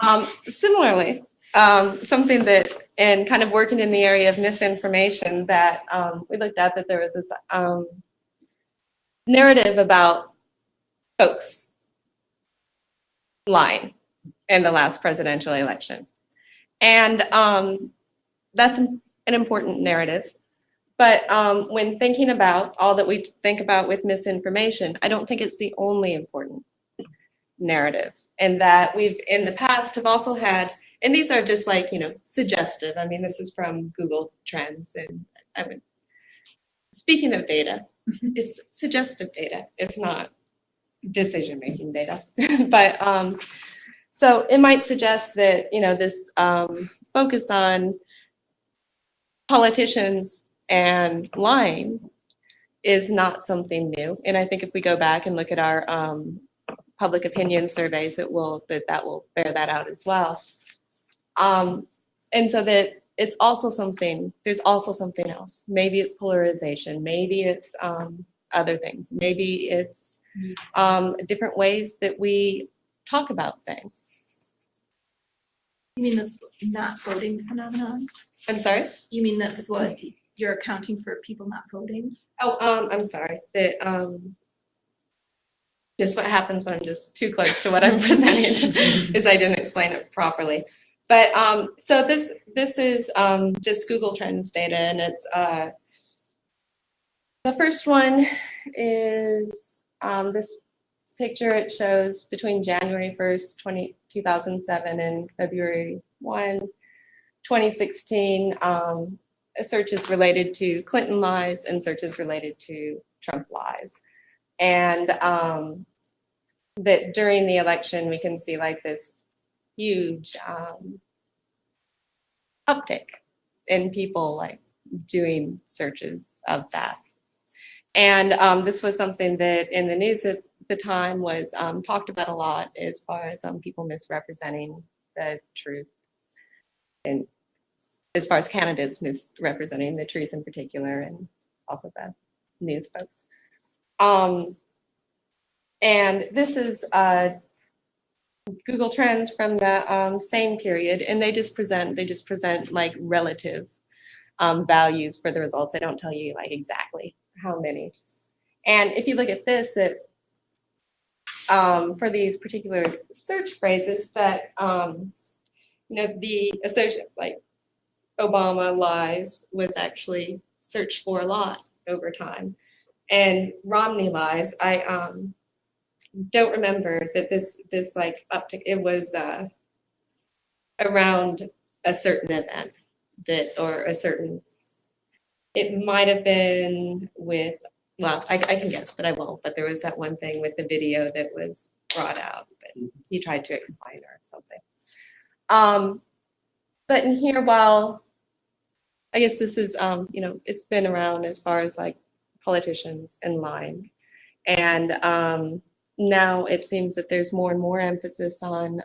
it. Similarly, something that, and kind of working in the area of misinformation, that we looked at, that there was this narrative about folks lying in the last presidential election. And that's an important narrative. But when thinking about all that we think about with misinformation, I don't think it's the only important narrative. And that we've in the past have also had, and these are just like, you know, suggestive. I mean, this is from Google Trends. And I mean, speaking of data, it's suggestive data. It's not decision-making data. But so it might suggest that, you know, this focus on politicians and lying is not something new. And I think if we go back and look at our public opinion surveys, that will bear that out as well. And so that it's also something, there's also something else. Maybe it's polarization, maybe it's other things, maybe it's different ways that we talk about things. You mean this not voting phenomenon? I'm sorry? You mean that's what you're accounting for people not voting? Oh, I'm sorry. That just what happens when I'm just too close to what I'm presenting is I didn't explain it properly. But so this is just Google Trends data, and it's the first one is this picture. It shows between January 1st, 2007 and February 1, 2016, searches related to Clinton lies and searches related to Trump lies. And that during the election, we can see like this huge uptick in people like doing searches of that. And this was something that in the news that the time was talked about a lot as far as people misrepresenting the truth, and as far as candidates misrepresenting the truth in particular, and also the news folks. And this is Google Trends from the same period, and they just present like relative values for the results. They don't tell you like exactly how many. And if you look at this, it for these particular search phrases that the associate, like Obama lies, was actually searched for a lot over time, and Romney lies, I don't remember that this like uptick. It was around a certain event or a certain. It might have been with. Well, I can guess, but I won't. But there was that one thing with the video that was brought out that he tried to explain or something. But in here, while I guess this is, it's been around as far as like politicians and lying, and now it seems that there's more and more emphasis on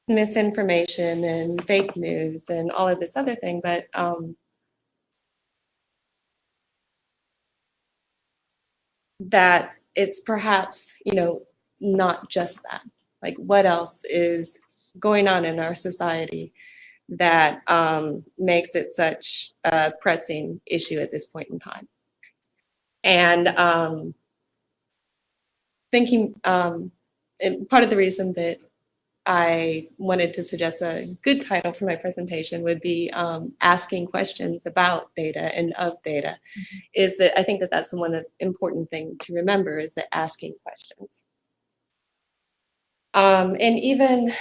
misinformation and fake news and all of this other thing, but that it's perhaps, not just that. Like, what else is going on in our society that makes it such a pressing issue at this point in time? And thinking, and part of the reason that I wanted to suggest a good title for my presentation would be asking questions about data and of data. Is that I think that that's the one important thing to remember, is that asking questions. And even,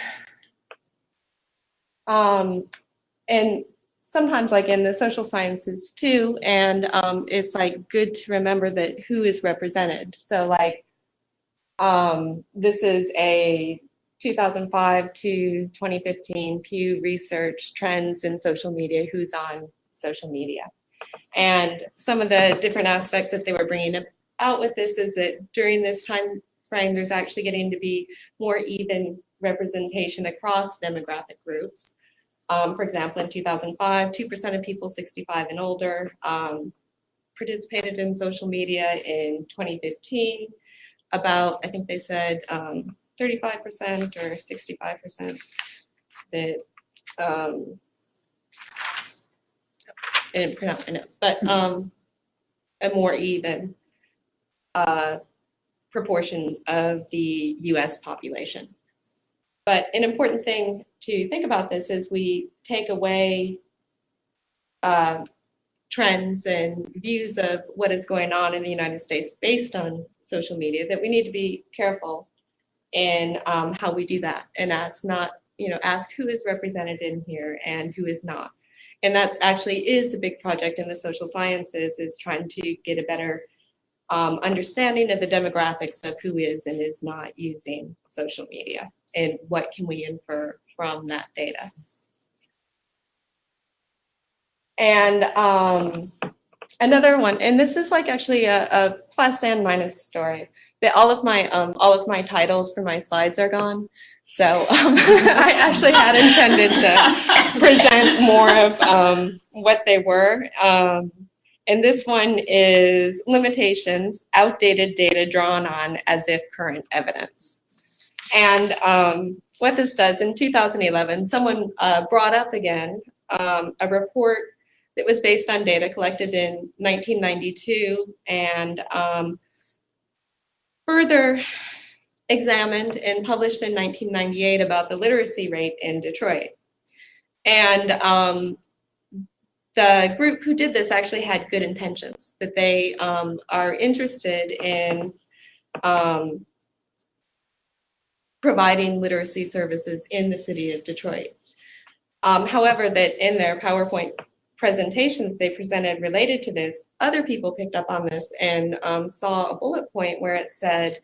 and sometimes like in the social sciences too, and it's like good to remember that who is represented. So like, this is a 2005 to 2015 Pew Research Trends in Social Media, who's on social media. And some of the different aspects that they were bringing out with this is that during this time frame, there's actually getting to be more even representation across demographic groups. For example, in 2005, 2% of people 65 and older participated in social media. In 2015, about, I think they said 35% or 65% that, I didn't print out my notes, but a more even proportion of the US population. But an important thing to think about this is we take away trends and views of what is going on in the United States based on social media, that we need to be careful in how we do that, and ask who is represented in here and who is not. And that actually is a big project in the social sciences, is trying to get a better understanding of the demographics of who is and is not using social media, and what can we infer from that data. And another one, and this is like actually a plus and minus story. That all of my titles for my slides are gone, so I actually had intended to present more of what they were. And this one is limitations, outdated data drawn on as if current evidence. And what this does, in 2011, someone brought up again a report that was based on data collected in 1992 and further examined and published in 1998 about the literacy rate in Detroit. And the group who did this actually had good intentions, that they are interested in providing literacy services in the city of Detroit. However, that in their PowerPoint presentation that they presented related to this, other people picked up on this and saw a bullet point where it said,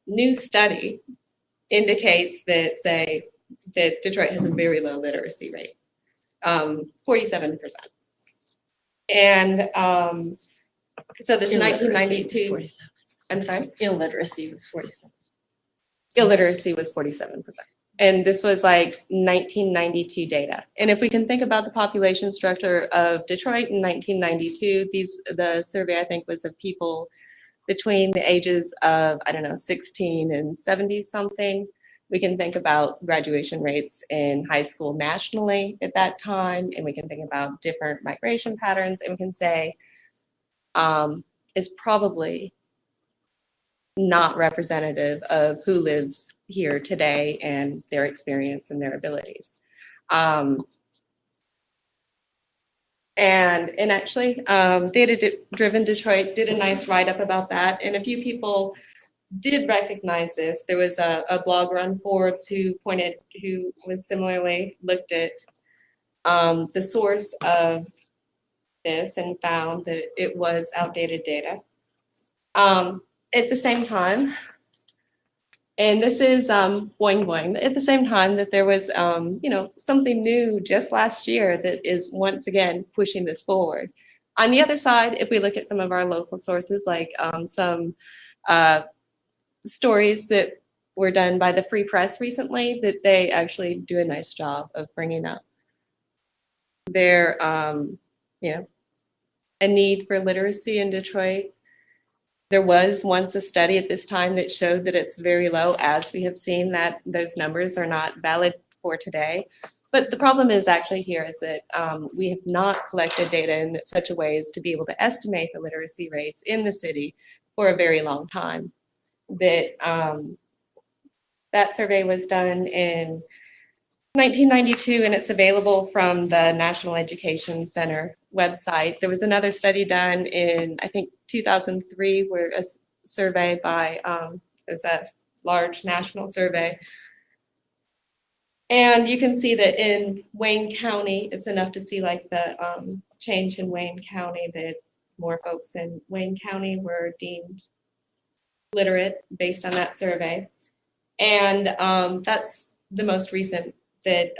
new study indicates that, say, that Detroit has a very low literacy rate, 47%. And so this 1992, I'm sorry? Illiteracy was 47. Illiteracy was 47%. And this was like 1992 data. And if we can think about the population structure of Detroit in 1992, the survey I think was of people between the ages of, I don't know, 16 and 70 something. We can think about graduation rates in high school nationally at that time, and we can think about different migration patterns, and we can say is probably not representative of who lives here today and their experience and their abilities. And actually, Data Driven Detroit did a nice write-up about that, and a few people did recognize this. There was a blogger on Forbes who was similarly looked at the source of this and found that it was outdated data. At the same time, and this is boing boing, at the same time that there was something new just last year that is once again pushing this forward. On the other side, if we look at some of our local sources, like some stories that were done by the Free Press recently, that they actually do a nice job of bringing up their, a need for literacy in Detroit. There was once a study at this time that showed that it's very low, as we have seen that those numbers are not valid for today. But the problem is actually here is that we have not collected data in such a way as to be able to estimate the literacy rates in the city for a very long time. That survey was done in 1992, and it's available from the National Education Center website. There was another study done in, I think, 2003, where a survey by, it was a large national survey. And you can see that in Wayne County, it's enough to see like the change in Wayne County, that more folks in Wayne County were deemed literate based on that survey. And that's the most recent that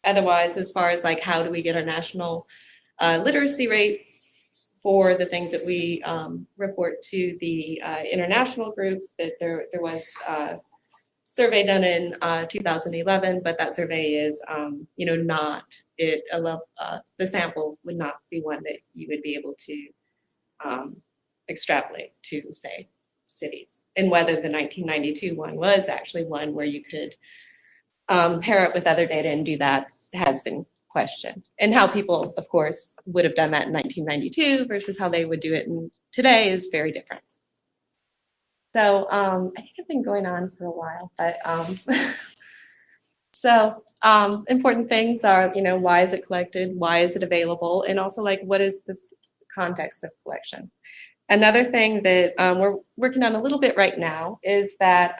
otherwise, as far as like how do we get our national literacy rate for the things that we report to the international groups, that there was a survey done in 2011, but that survey is not it. The sample would not be one that you would be able to extrapolate to, say, cities, and whether the 1992 one was actually one where you could pair it with other data and do that has been questioned. And how people, of course, would have done that in 1992 versus how they would do it today is very different. So I think I've been going on for a while, but so important things are, why is it collected? Why is it available? And also, like, what is this context of collection? Another thing that we're working on a little bit right now is that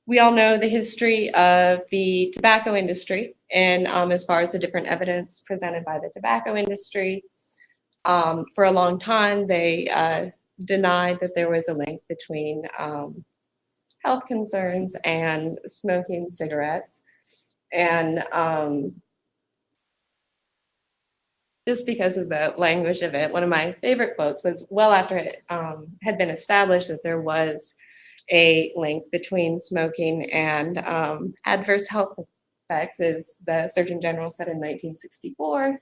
we all know the history of the tobacco industry, and as far as the different evidence presented by the tobacco industry. For a long time, they denied that there was a link between health concerns and smoking cigarettes. And just because of the language of it, one of my favorite quotes was, well after it had been established that there was a link between smoking and adverse health effects, as the Surgeon General said in 1964.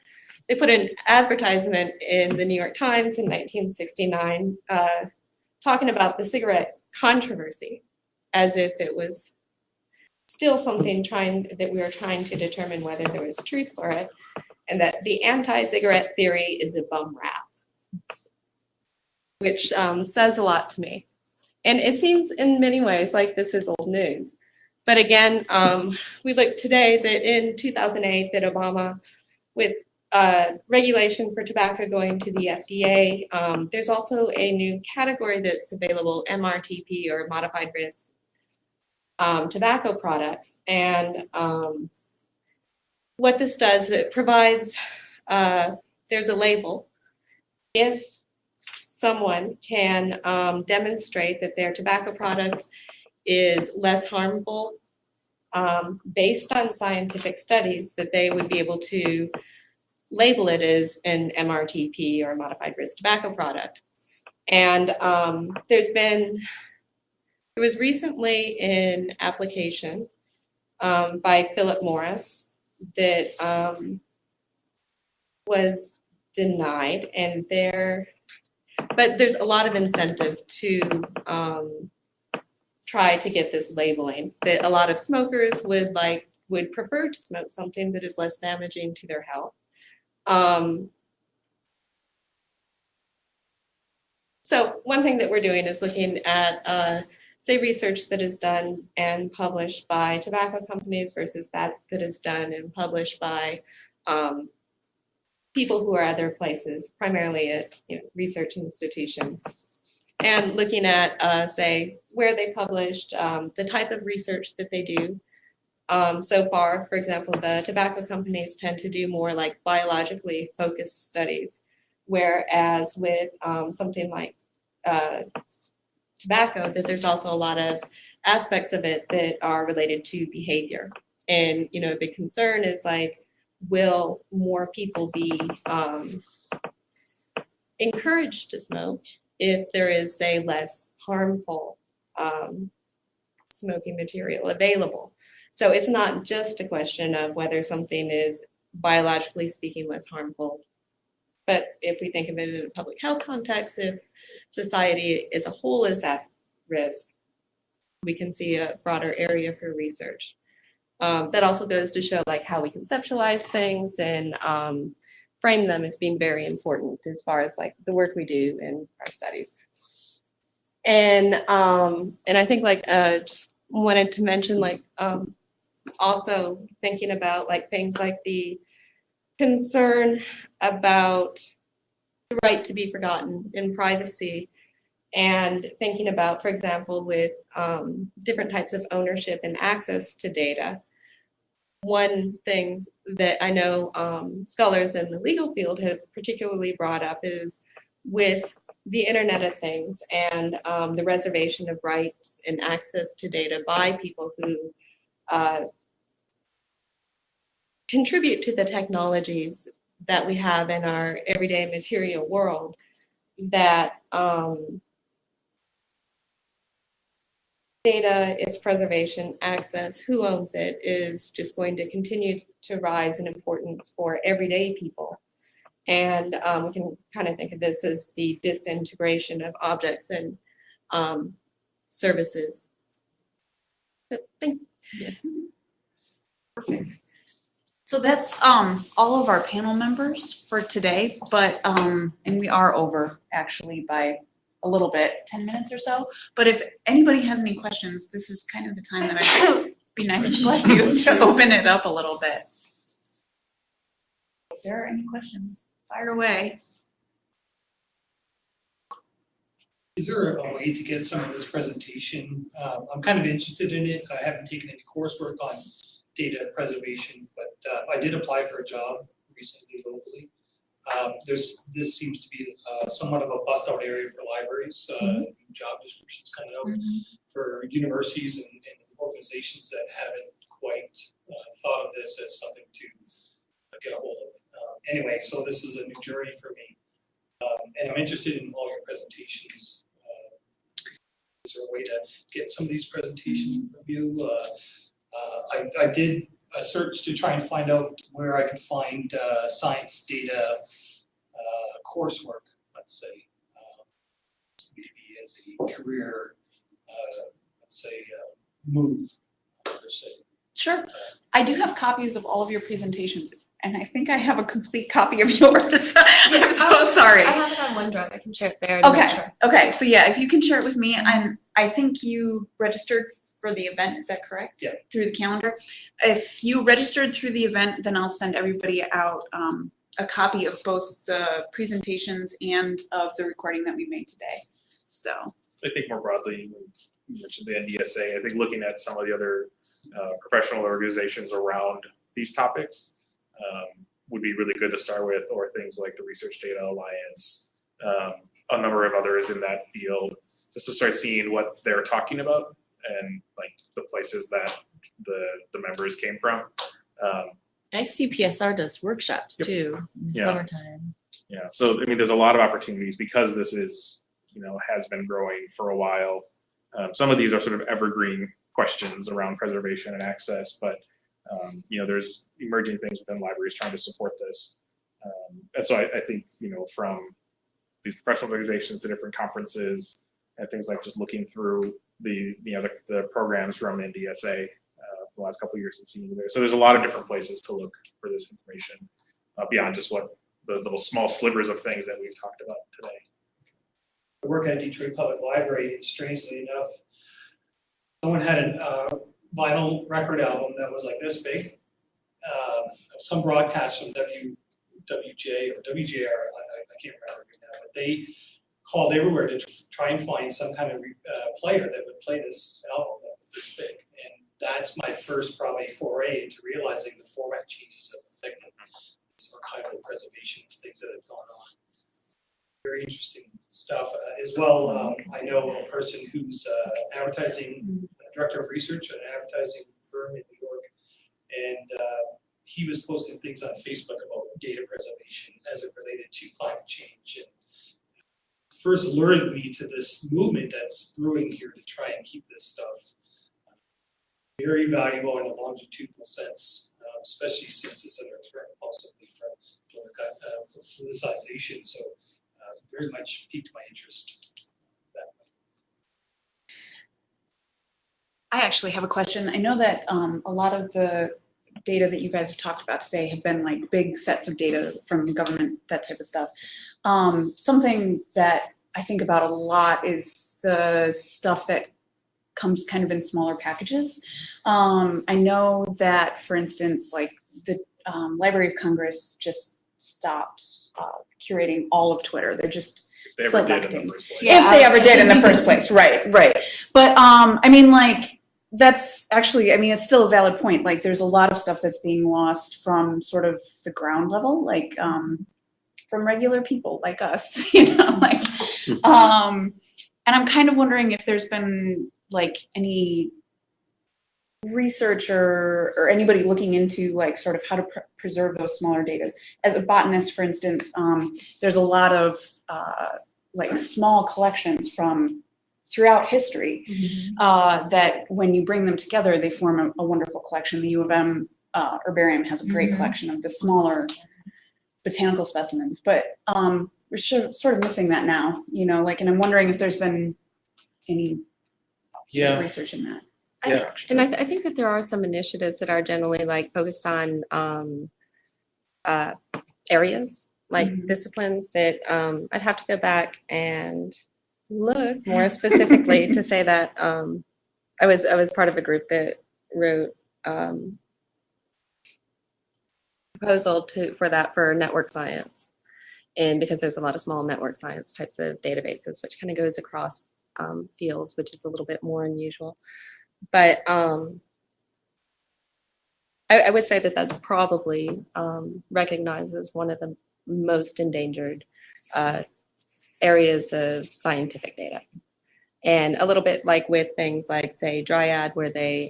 They put an advertisement in the New York Times in 1969 talking about the cigarette controversy, as if it was still something that we were trying to determine whether there was truth for it, and that the anti-cigarette theory is a bum rap, which says a lot to me. And it seems in many ways like this is old news. But again, we look today that in 2008 that Obama, with regulation for tobacco going to the FDA, there's also a new category that's available, MRTP, or modified risk tobacco products. And what this does, it provides, there's a label. If someone can demonstrate that their tobacco product is less harmful based on scientific studies, that they would be able to label it as an MRTP, or modified risk tobacco product. And there was recently an application by Philip Morris that was denied, and but there's a lot of incentive to try to get this labeling. That a lot of smokers would prefer to smoke something that is less damaging to their health. So one thing that we're doing is looking at, say, research that is done and published by tobacco companies versus that is done and published by people who are at their places, primarily at research institutions. And looking at, say, where they published, the type of research that they do. So far, for example, the tobacco companies tend to do more like biologically focused studies, whereas with something like tobacco, that there's also a lot of aspects of it that are related to behavior. And, a big concern is like, will more people be encouraged to smoke if there is, say, less harmful smoking material available? So it's not just a question of whether something is biologically speaking less harmful, but if we think of it in a public health context, if society as a whole is at risk, we can see a broader area for research. That also goes to show like how we conceptualize things and frame them as being very important as far as like the work we do in our studies. And I think like just wanted to mention like also thinking about like things like the concern about the right to be forgotten in privacy, and thinking about, for example, with different types of ownership and access to data. One thing that I know scholars in the legal field have particularly brought up is with the Internet of Things and the reservation of rights and access to data by people who contribute to the technologies that we have in our everyday material world, that data, its preservation, access, who owns it, is just going to continue to rise in importance for everyday people. And we can kind of think of this as the disintegration of objects and services. So, thank you. Perfect. So that's all of our panel members for today, but and we are over actually by a little bit, 10 minutes or so. But if anybody has any questions, this is kind of the time that I'd be nice, bless you, to open it up a little bit. If there are any questions, fire away. Is there a way to get some of this presentation? I'm kind of interested in it. I haven't taken any coursework on data preservation, but I did apply for a job recently locally. This seems to be somewhat of a bust out area for libraries. Job descriptions coming out for universities and organizations that haven't quite thought of this as something to get a hold of. Anyway, so this is a new journey for me. And I'm interested in all your presentations. Is there a way to get some of these presentations from you? I did a search to try and find out where I could find science data coursework, let's say, maybe as a career, let's say, move, per se. Sure. I do have copies of all of your presentations, and I think I have a complete copy of yours. I'm so sorry. I have it on OneDrive. I can share it there. To Okay. make sure. Okay. So yeah, if you can share it with me, and I think you registered for the event, is that correct? Yeah. Through the calendar. If you registered through the event, then I'll send everybody out a copy of both the presentations and of the recording that we made today. So. I think more broadly, you mentioned the NDSA. I think looking at some of the other professional organizations around these topics would be really good to start with, or things like the Research Data Alliance, a number of others in that field, just to start seeing what they're talking about and like the places that the members came from. ICPSR does workshops Yep. too in the Yeah. summertime. Yeah, so I mean, there's a lot of opportunities because this is has been growing for a while. Some of these are sort of evergreen questions around preservation and access, but there's emerging things within libraries trying to support this. And so I think, from the professional organizations, the different conferences, and things like just looking through the programs from NDSA for the last couple of years and seeing there. So there's a lot of different places to look for this information beyond just what the little small slivers of things that we've talked about today. I work at Detroit Public Library, and strangely enough, someone had a vinyl record album that was like this big. Some broadcast from WJ or WJR, I can't remember now, but they called everywhere to try and find some kind of player that would play this album that was this big. And that's my first probably foray into realizing the format changes have affected this archival preservation of things that have gone on. Very interesting stuff. As well, I know a person who's advertising, director of research at an advertising firm in New York, and he was posting things on Facebook about data preservation as it related to climate change, and first alerted me to this movement that's brewing here to try and keep this stuff very valuable in a longitudinal sense, especially since it's under threat possibly from politicization. So very much piqued my interest that way. I actually have a question. I know that a lot of the data that you guys have talked about today have been like big sets of data from government, that type of stuff. Something that I think about a lot is the stuff that comes kind of in smaller packages. I know that, for instance, like the Library of Congress just stopped curating all of Twitter. They're just selecting. If they ever did in the first place, right. But I mean, like, that's actually, I mean, it's still a valid point. Like, there's a lot of stuff that's being lost from sort of the ground level, like from regular people like us, like, and I'm kind of wondering if there's been like any research or anybody looking into like sort of how to preserve those smaller data. As a botanist, for instance, there's a lot of like small collections from throughout history that when you bring them together, they form a wonderful collection. The U of M herbarium has a great collection of the smaller botanical specimens, but we're sort of missing that now, like, and I'm wondering if there's been any sort of research in that. And I think that there are some initiatives that are generally like focused on areas, like disciplines that I'd have to go back and look more specifically to say that I was part of a group that wrote proposal for network science, and because there's a lot of small network science types of databases, which kind of goes across fields, which is a little bit more unusual. But I would say that that's probably recognized as one of the most endangered areas of scientific data. And a little bit like with things like, say, Dryad, where they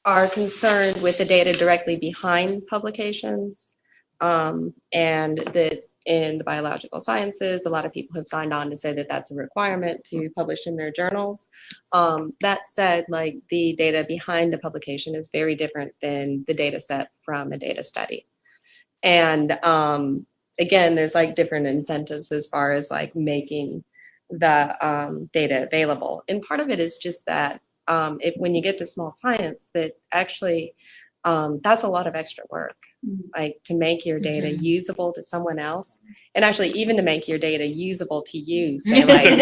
are concerned with the data directly behind publications, and that in the biological sciences, a lot of people have signed on to say that that's a requirement to publish in their journals. That said, like, the data behind a publication is very different than the data set from a data study. And again, there's like different incentives as far as like making the data available. And part of it is just that when you get to small science, that actually that's a lot of extra work, like to make your data usable to someone else, and actually even to make your data usable to you, say like 10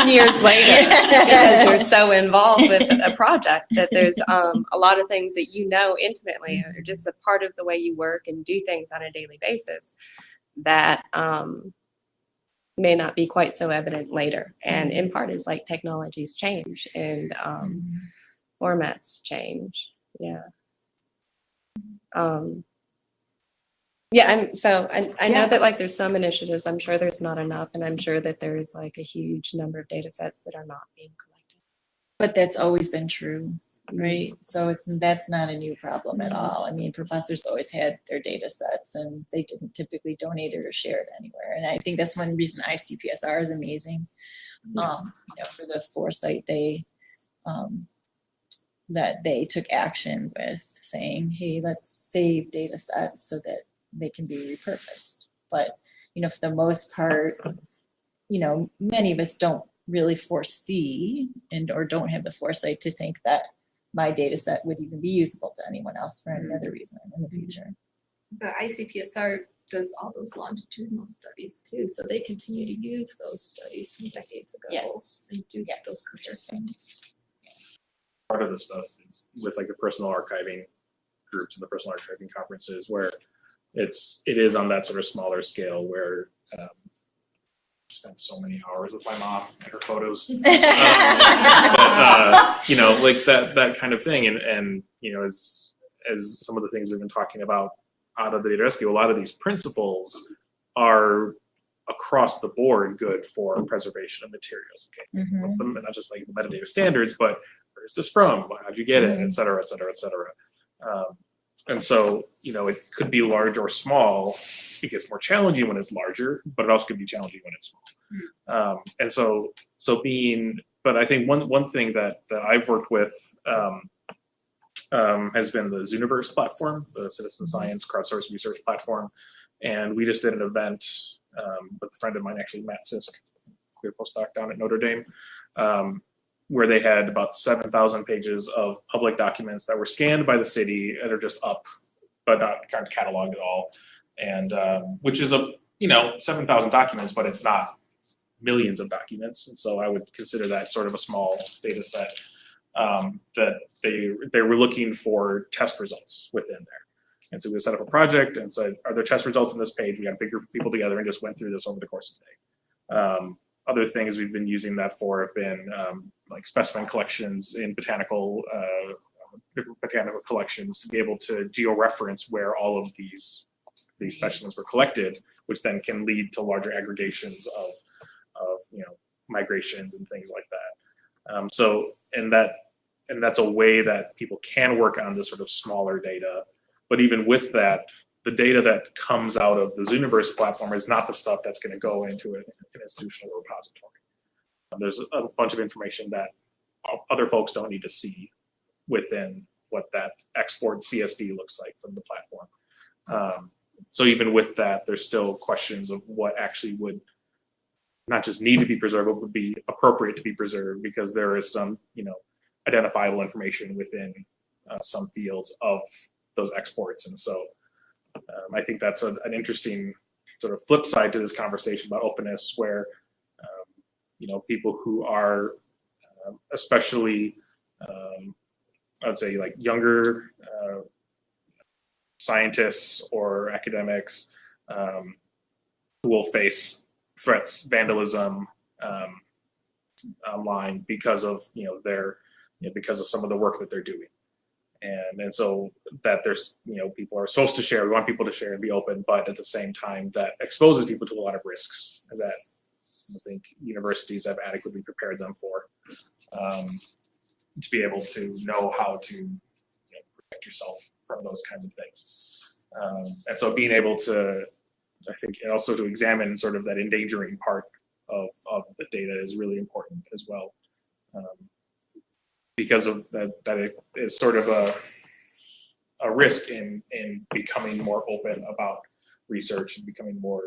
years later, because you're so involved with a project that there's a lot of things that intimately are just a part of the way you work and do things on a daily basis that may not be quite so evident later. And in part is like technologies change and formats change. Yeah. I know that like there's some initiatives. I'm sure there's not enough, and I'm sure that there's like a huge number of data sets that are not being collected. But that's always been true. right? So that's not a new problem at all. I mean, professors always had their data sets and they didn't typically donate it or share it anywhere. And I think that's one reason ICPSR is amazing. For the foresight that they took action with saying, hey, let's save data sets so that they can be repurposed. But, for the most part, many of us don't really foresee or don't have the foresight to think that my data set would even be usable to anyone else for any other reason in the future. But ICPSR does all those longitudinal studies too, so they continue to use those studies from decades ago. Yes. And do Yes, those which is comparisons. Part of the stuff is with like the personal archiving groups and the personal archiving conferences where it is on that sort of smaller scale where I spent so many hours with my mom and her photos. Like that kind of thing. And as some of the things we've been talking about out of the data rescue, a lot of these principles are across the board good for preservation of materials. Okay, what's the not just like the metadata standards, but where's this from? How'd you get it? Et cetera, et cetera, et cetera. And so, it could be large or small. It gets more challenging when it's larger, but it also could be challenging when it's small. But I think one thing that I've worked with has been the Zooniverse platform, the citizen science crowdsourced research platform. And we just did an event with a friend of mine, actually, Matt Sisk, clear postdoc down at Notre Dame, where they had about 7,000 pages of public documents that were scanned by the city and are just up, but not kind of cataloged at all. And which is 7,000 documents, but it's not millions of documents. And so I would consider that sort of a small data set that they were looking for test results within there. And so we set up a project and said, are there test results in this page? We got a big group of people together and just went through this over the course of the day. Other things we've been using that for have been like specimen collections in botanical collections to be able to georeference where all of these specimens were collected, which then can lead to larger aggregations of migrations and things like that. And that's a way that people can work on this sort of smaller data. But even with that, the data that comes out of the Zooniverse platform is not the stuff that's going to go into an institutional repository. There's a bunch of information that other folks don't need to see within what that export CSV looks like from the platform. So even with that, there's still questions of what actually would not just need to be preserved, but would be appropriate to be preserved, because there is some, identifiable information within some fields of those exports. And so I think that's an interesting sort of flip side to this conversation about openness, where people who are especially I would say like younger scientists or academics who will face threats, vandalism online because of because of some of the work that they're doing. And so that there's, people are supposed to share, we want people to share and be open, but at the same time that exposes people to a lot of risks that I think universities have adequately prepared them for, to be able to know how to protect yourself from those kinds of things. And so being able to, I think, and also to examine sort of that endangering part of the data is really important as well. Because of that it is sort of a risk in becoming more open about research and becoming more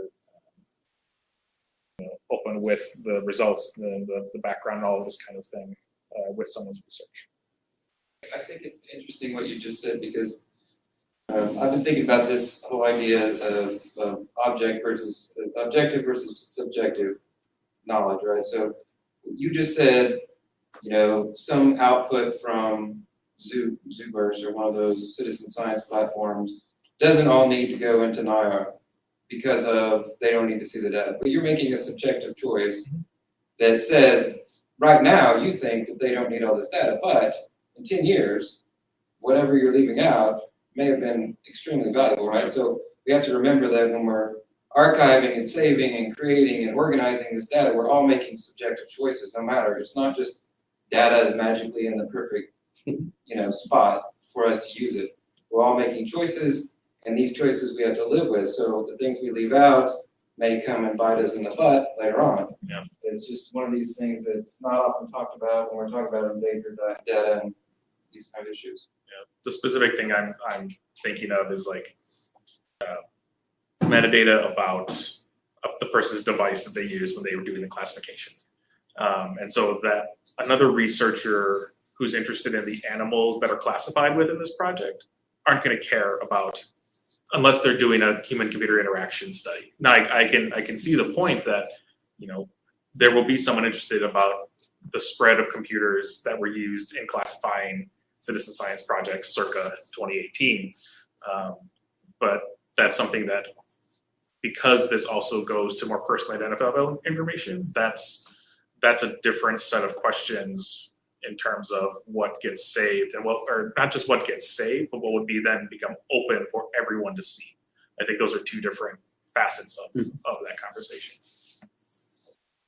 open with the results, the background, all of this kind of thing with someone's research. I think it's interesting what you just said, because I've been thinking about this whole idea of objective versus subjective knowledge, right? So you just said, some output from Zooniverse or one of those citizen science platforms doesn't all need to go into NIAR because of they don't need to see the data. But you're making a subjective choice that says right now you think that they don't need all this data, but in 10 years, whatever you're leaving out may have been extremely valuable, right? So we have to remember that when we're archiving and saving and creating and organizing this data, we're all making subjective choices no matter. It's not just data is magically in the perfect spot for us to use it. We're all making choices, and these choices we have to live with. So the things we leave out may come and bite us in the butt later on. Yeah. It's just one of these things that's not often talked about when we're talking about endangered data and these kind of issues. Yeah. The specific thing I'm thinking of is like metadata about the person's device that they used when they were doing the classification. And so that another researcher who's interested in the animals that are classified within this project aren't going to care about, unless they're doing a human-computer interaction study. Now, I can see the point that, there will be someone interested about the spread of computers that were used in classifying citizen science projects circa 2018. But that's something that, because this also goes to more personally identifiable information, that's a different set of questions in terms of what gets saved and or not just what gets saved, but what would be then become open for everyone to see. I think those are two different facets of that conversation.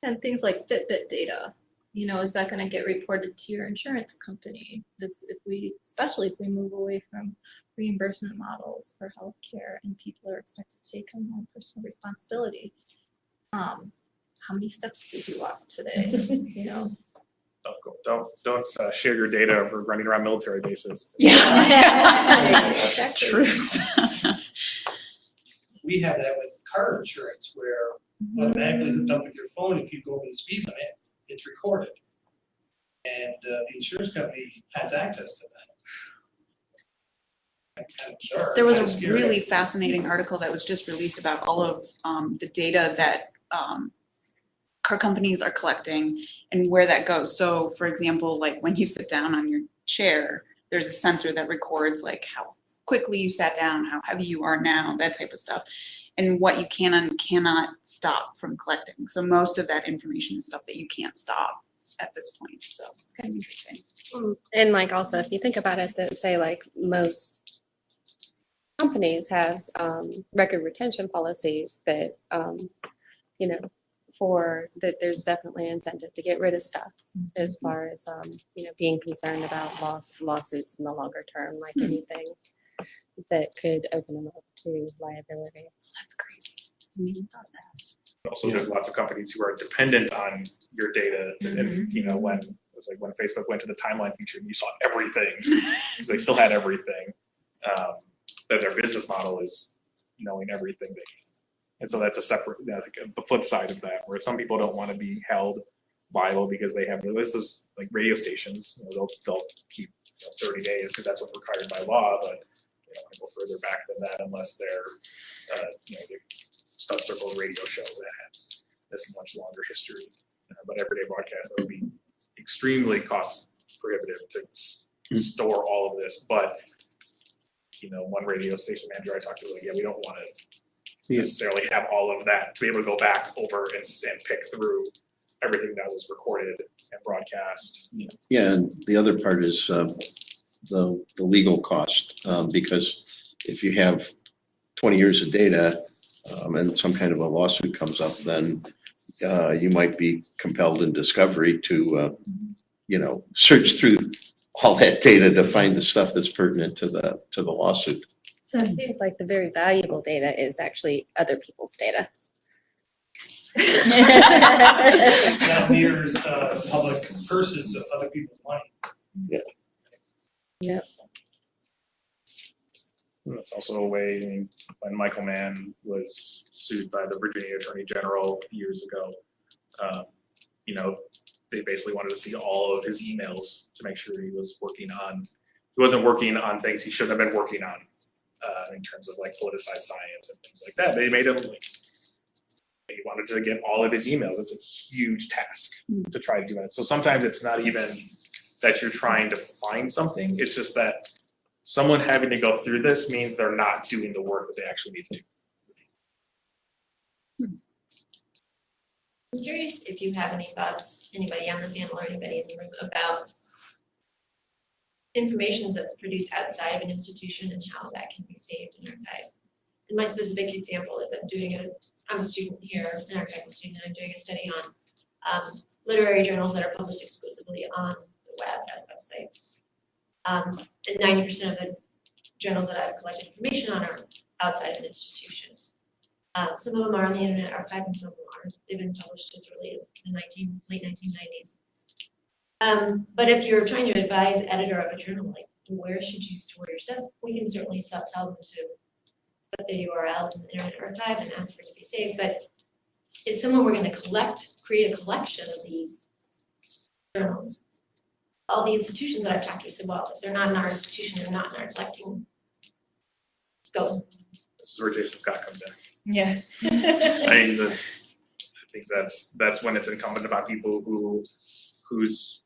And things like Fitbit data, is that going to get reported to your insurance company? Especially if we move away from reimbursement models for healthcare and people are expected to take on more personal responsibility. How many steps did you walk today? Don't share your data for running around military bases. Yeah. Truth. We have that with car insurance where automatically hooked up with your phone, if you go over the speed limit, it's recorded. And the insurance company has access to that. Kind of bizarre. There was Kind of a scary. really fascinating article that was just released about all of the data that car companies are collecting and where that goes. So for example, like when you sit down on your chair, there's a sensor that records like how quickly you sat down, how heavy you are now, that type of stuff, and what you can and cannot stop from collecting. So most of that information is stuff that you can't stop at this point. So it's kind of interesting. And also, if you think about it, that say most companies have record retention policies that, for that there's definitely an incentive to get rid of stuff as far as, being concerned about lawsuits in the longer term, like anything that could open them up to liability. That's crazy. I didn't even thought of that. Also, there's lots of companies who are dependent on your data. And, when it was like when Facebook went to the timeline feature, you saw everything because they still had everything. That their business model is knowing everything they can. And so that's a separate, the flip side of that, where some people don't want to be held liable because they have lists of like radio stations. They'll keep 30 days because that's what's required by law, but they don't want to go further back than that unless they're, the Stud Circle radio show that has this much longer history. But everyday broadcast, that would be extremely cost prohibitive to store all of this. But one radio station manager I talked to was like, we don't want to necessarily have all of that to be able to go back over and pick through everything that was recorded and broadcast. Yeah, and the other part is the legal cost, because if you have 20 years of data and some kind of a lawsuit comes up, then you might be compelled in discovery to search through all that data to find the stuff that's pertinent to the lawsuit. So it seems like the very valuable data is actually other people's data. That mirrors public purses of other people's money. Yeah. That's also a way, when Michael Mann was sued by the Virginia Attorney General years ago, they basically wanted to see all of his emails to make sure he wasn't working on things he shouldn't have been working on in terms of like politicized science and things like that. They made him he wanted to get all of his emails. It's a huge task to try to do that. So sometimes it's not even that you're trying to find something. It's just that someone having to go through this means they're not doing the work that they actually need to do. I'm curious if you have any thoughts, anybody on the panel or anybody in the room, about information that's produced outside of an institution and how that can be saved and archived. And my specific example is I'm a student here, an archival student, and I'm doing a study on literary journals that are published exclusively on the web as websites. And 90% of the journals that I've collected information on are outside of an institution. Some of them are on the Internet Archive and some of them aren't. They've been published as early as the late 1990s. But if you're trying to advise editor of a journal, like where should you store your stuff, we can certainly tell them to put the URL in the Internet Archive and ask for it to be saved. But if someone were going to create a collection of these journals, all the institutions that I've talked to said, well, if they're not in our institution, they're not in our collecting scope. This is where Jason Scott comes in. Yeah. I think that's when it's incumbent upon people whose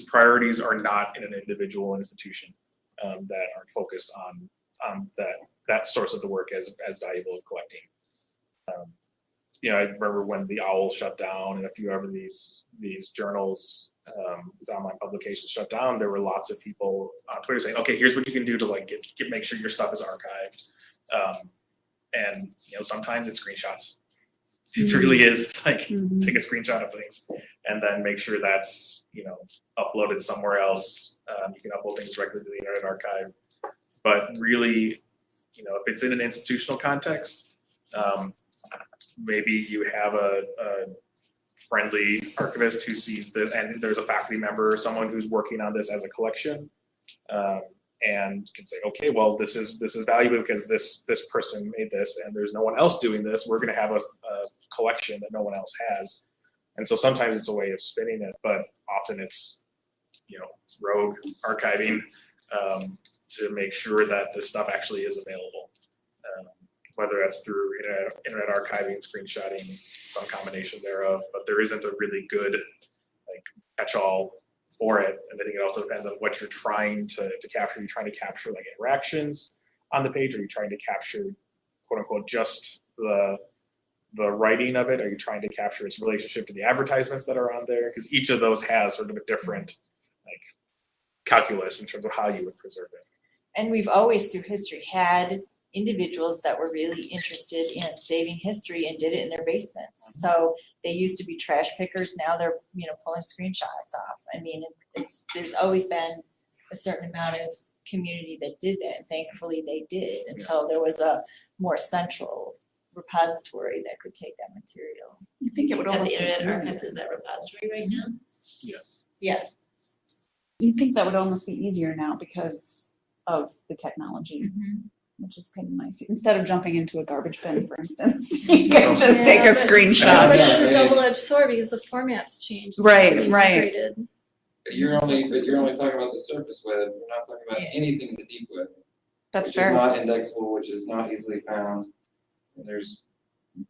priorities are not in an individual institution, that aren't focused on that source of the work as valuable as collecting. I remember when the OWL shut down and a few of these journals, these online publications shut down, there were lots of people on Twitter saying, okay, here's what you can do to like make sure your stuff is archived. And sometimes it's screenshots. It really is. It's like take a screenshot of things and then make sure that's uploaded somewhere else. You can upload things directly to the Internet Archive. But really, if it's in an institutional context, maybe you have a friendly archivist who sees this, and there's a faculty member or someone who's working on this as a collection, and can say, okay, well, this is valuable because this person made this, and there's no one else doing this. We're going to have a collection that no one else has, and so sometimes it's a way of spinning it, but often it's rogue archiving to make sure that this stuff actually is available. Whether that's through internet archiving, screenshotting, some combination thereof, but there isn't a really good catch-all for it. And I think it also depends on what you're trying to capture. Are you trying to capture like interactions on the page? Are you trying to capture, quote unquote, just the writing of it? Are you trying to capture its relationship to the advertisements that are on there? Because each of those has sort of a different calculus in terms of how you would preserve it. And we've always through history had individuals that were really interested in saving history and did it in their basements. So they used to be trash pickers. Now they're, pulling screenshots off. I mean, there's always been a certain amount of community that did that. And thankfully they did until there was a more central repository that could take that material. You think it would Have almost the Internet Archive in that repository right now? Yeah. You think that would almost be easier now because of the technology. Which is kind of nice. Instead of jumping into a garbage bin, for instance, you can just take a screenshot. But it's a double-edged sword because the format's changed. Right. But you're only talking about the surface web. You're not talking about anything in the deep web. That's which fair. is not indexable, which is not easily found. And there's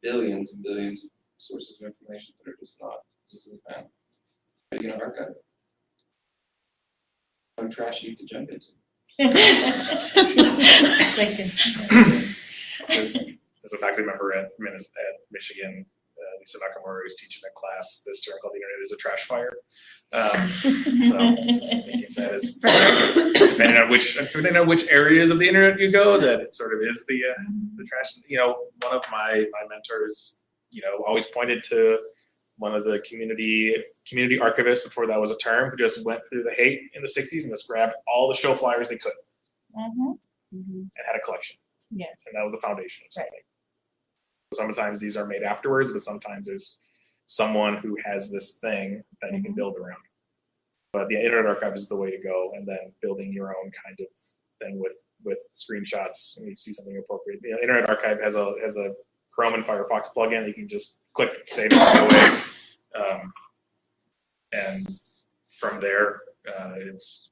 billions and billions of sources of information that are just not easily found. How are you gonna archive it? No trash heap to jump into. As a faculty member at Michigan, Lisa Nakamura was teaching a class this term called "The Internet is a Trash Fire." So just thinking that is depending on which areas of the internet you go, that it sort of is the trash. One of my mentors, always pointed to one of the community archivists before that was a term, who just went through the hate in the 60s and just grabbed all the show flyers they could and had a collection. Yeah. And that was the foundation of something. Sometimes these are made afterwards, but sometimes there's someone who has this thing that you can build around. But the Internet Archive is the way to go, and then building your own kind of thing with screenshots when you see something appropriate. The Internet Archive has a Chrome and Firefox plugin that you can just click, save, and go away. And from there, it's,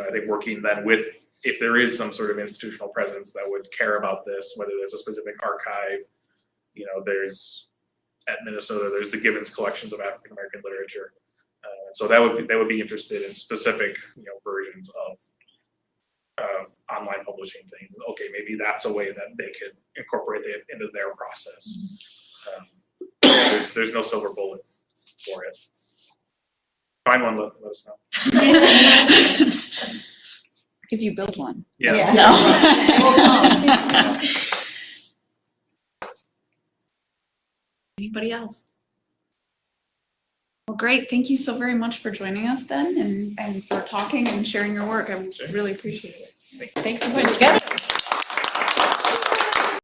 I think, working then with, if there is some sort of institutional presence that would care about this, whether there's a specific archive, there's, at Minnesota, there's the Gibbons collections of African American literature. So they would be interested in specific, versions of online publishing things. Okay, maybe that's a way that they could incorporate it into their process. There's no silver bullet for it. Find one, let us know. If you build one. Yeah. No. Anybody else? Well, great. Thank you so very much for joining us then and for talking and sharing your work. I really appreciate it. Thanks for putting it together.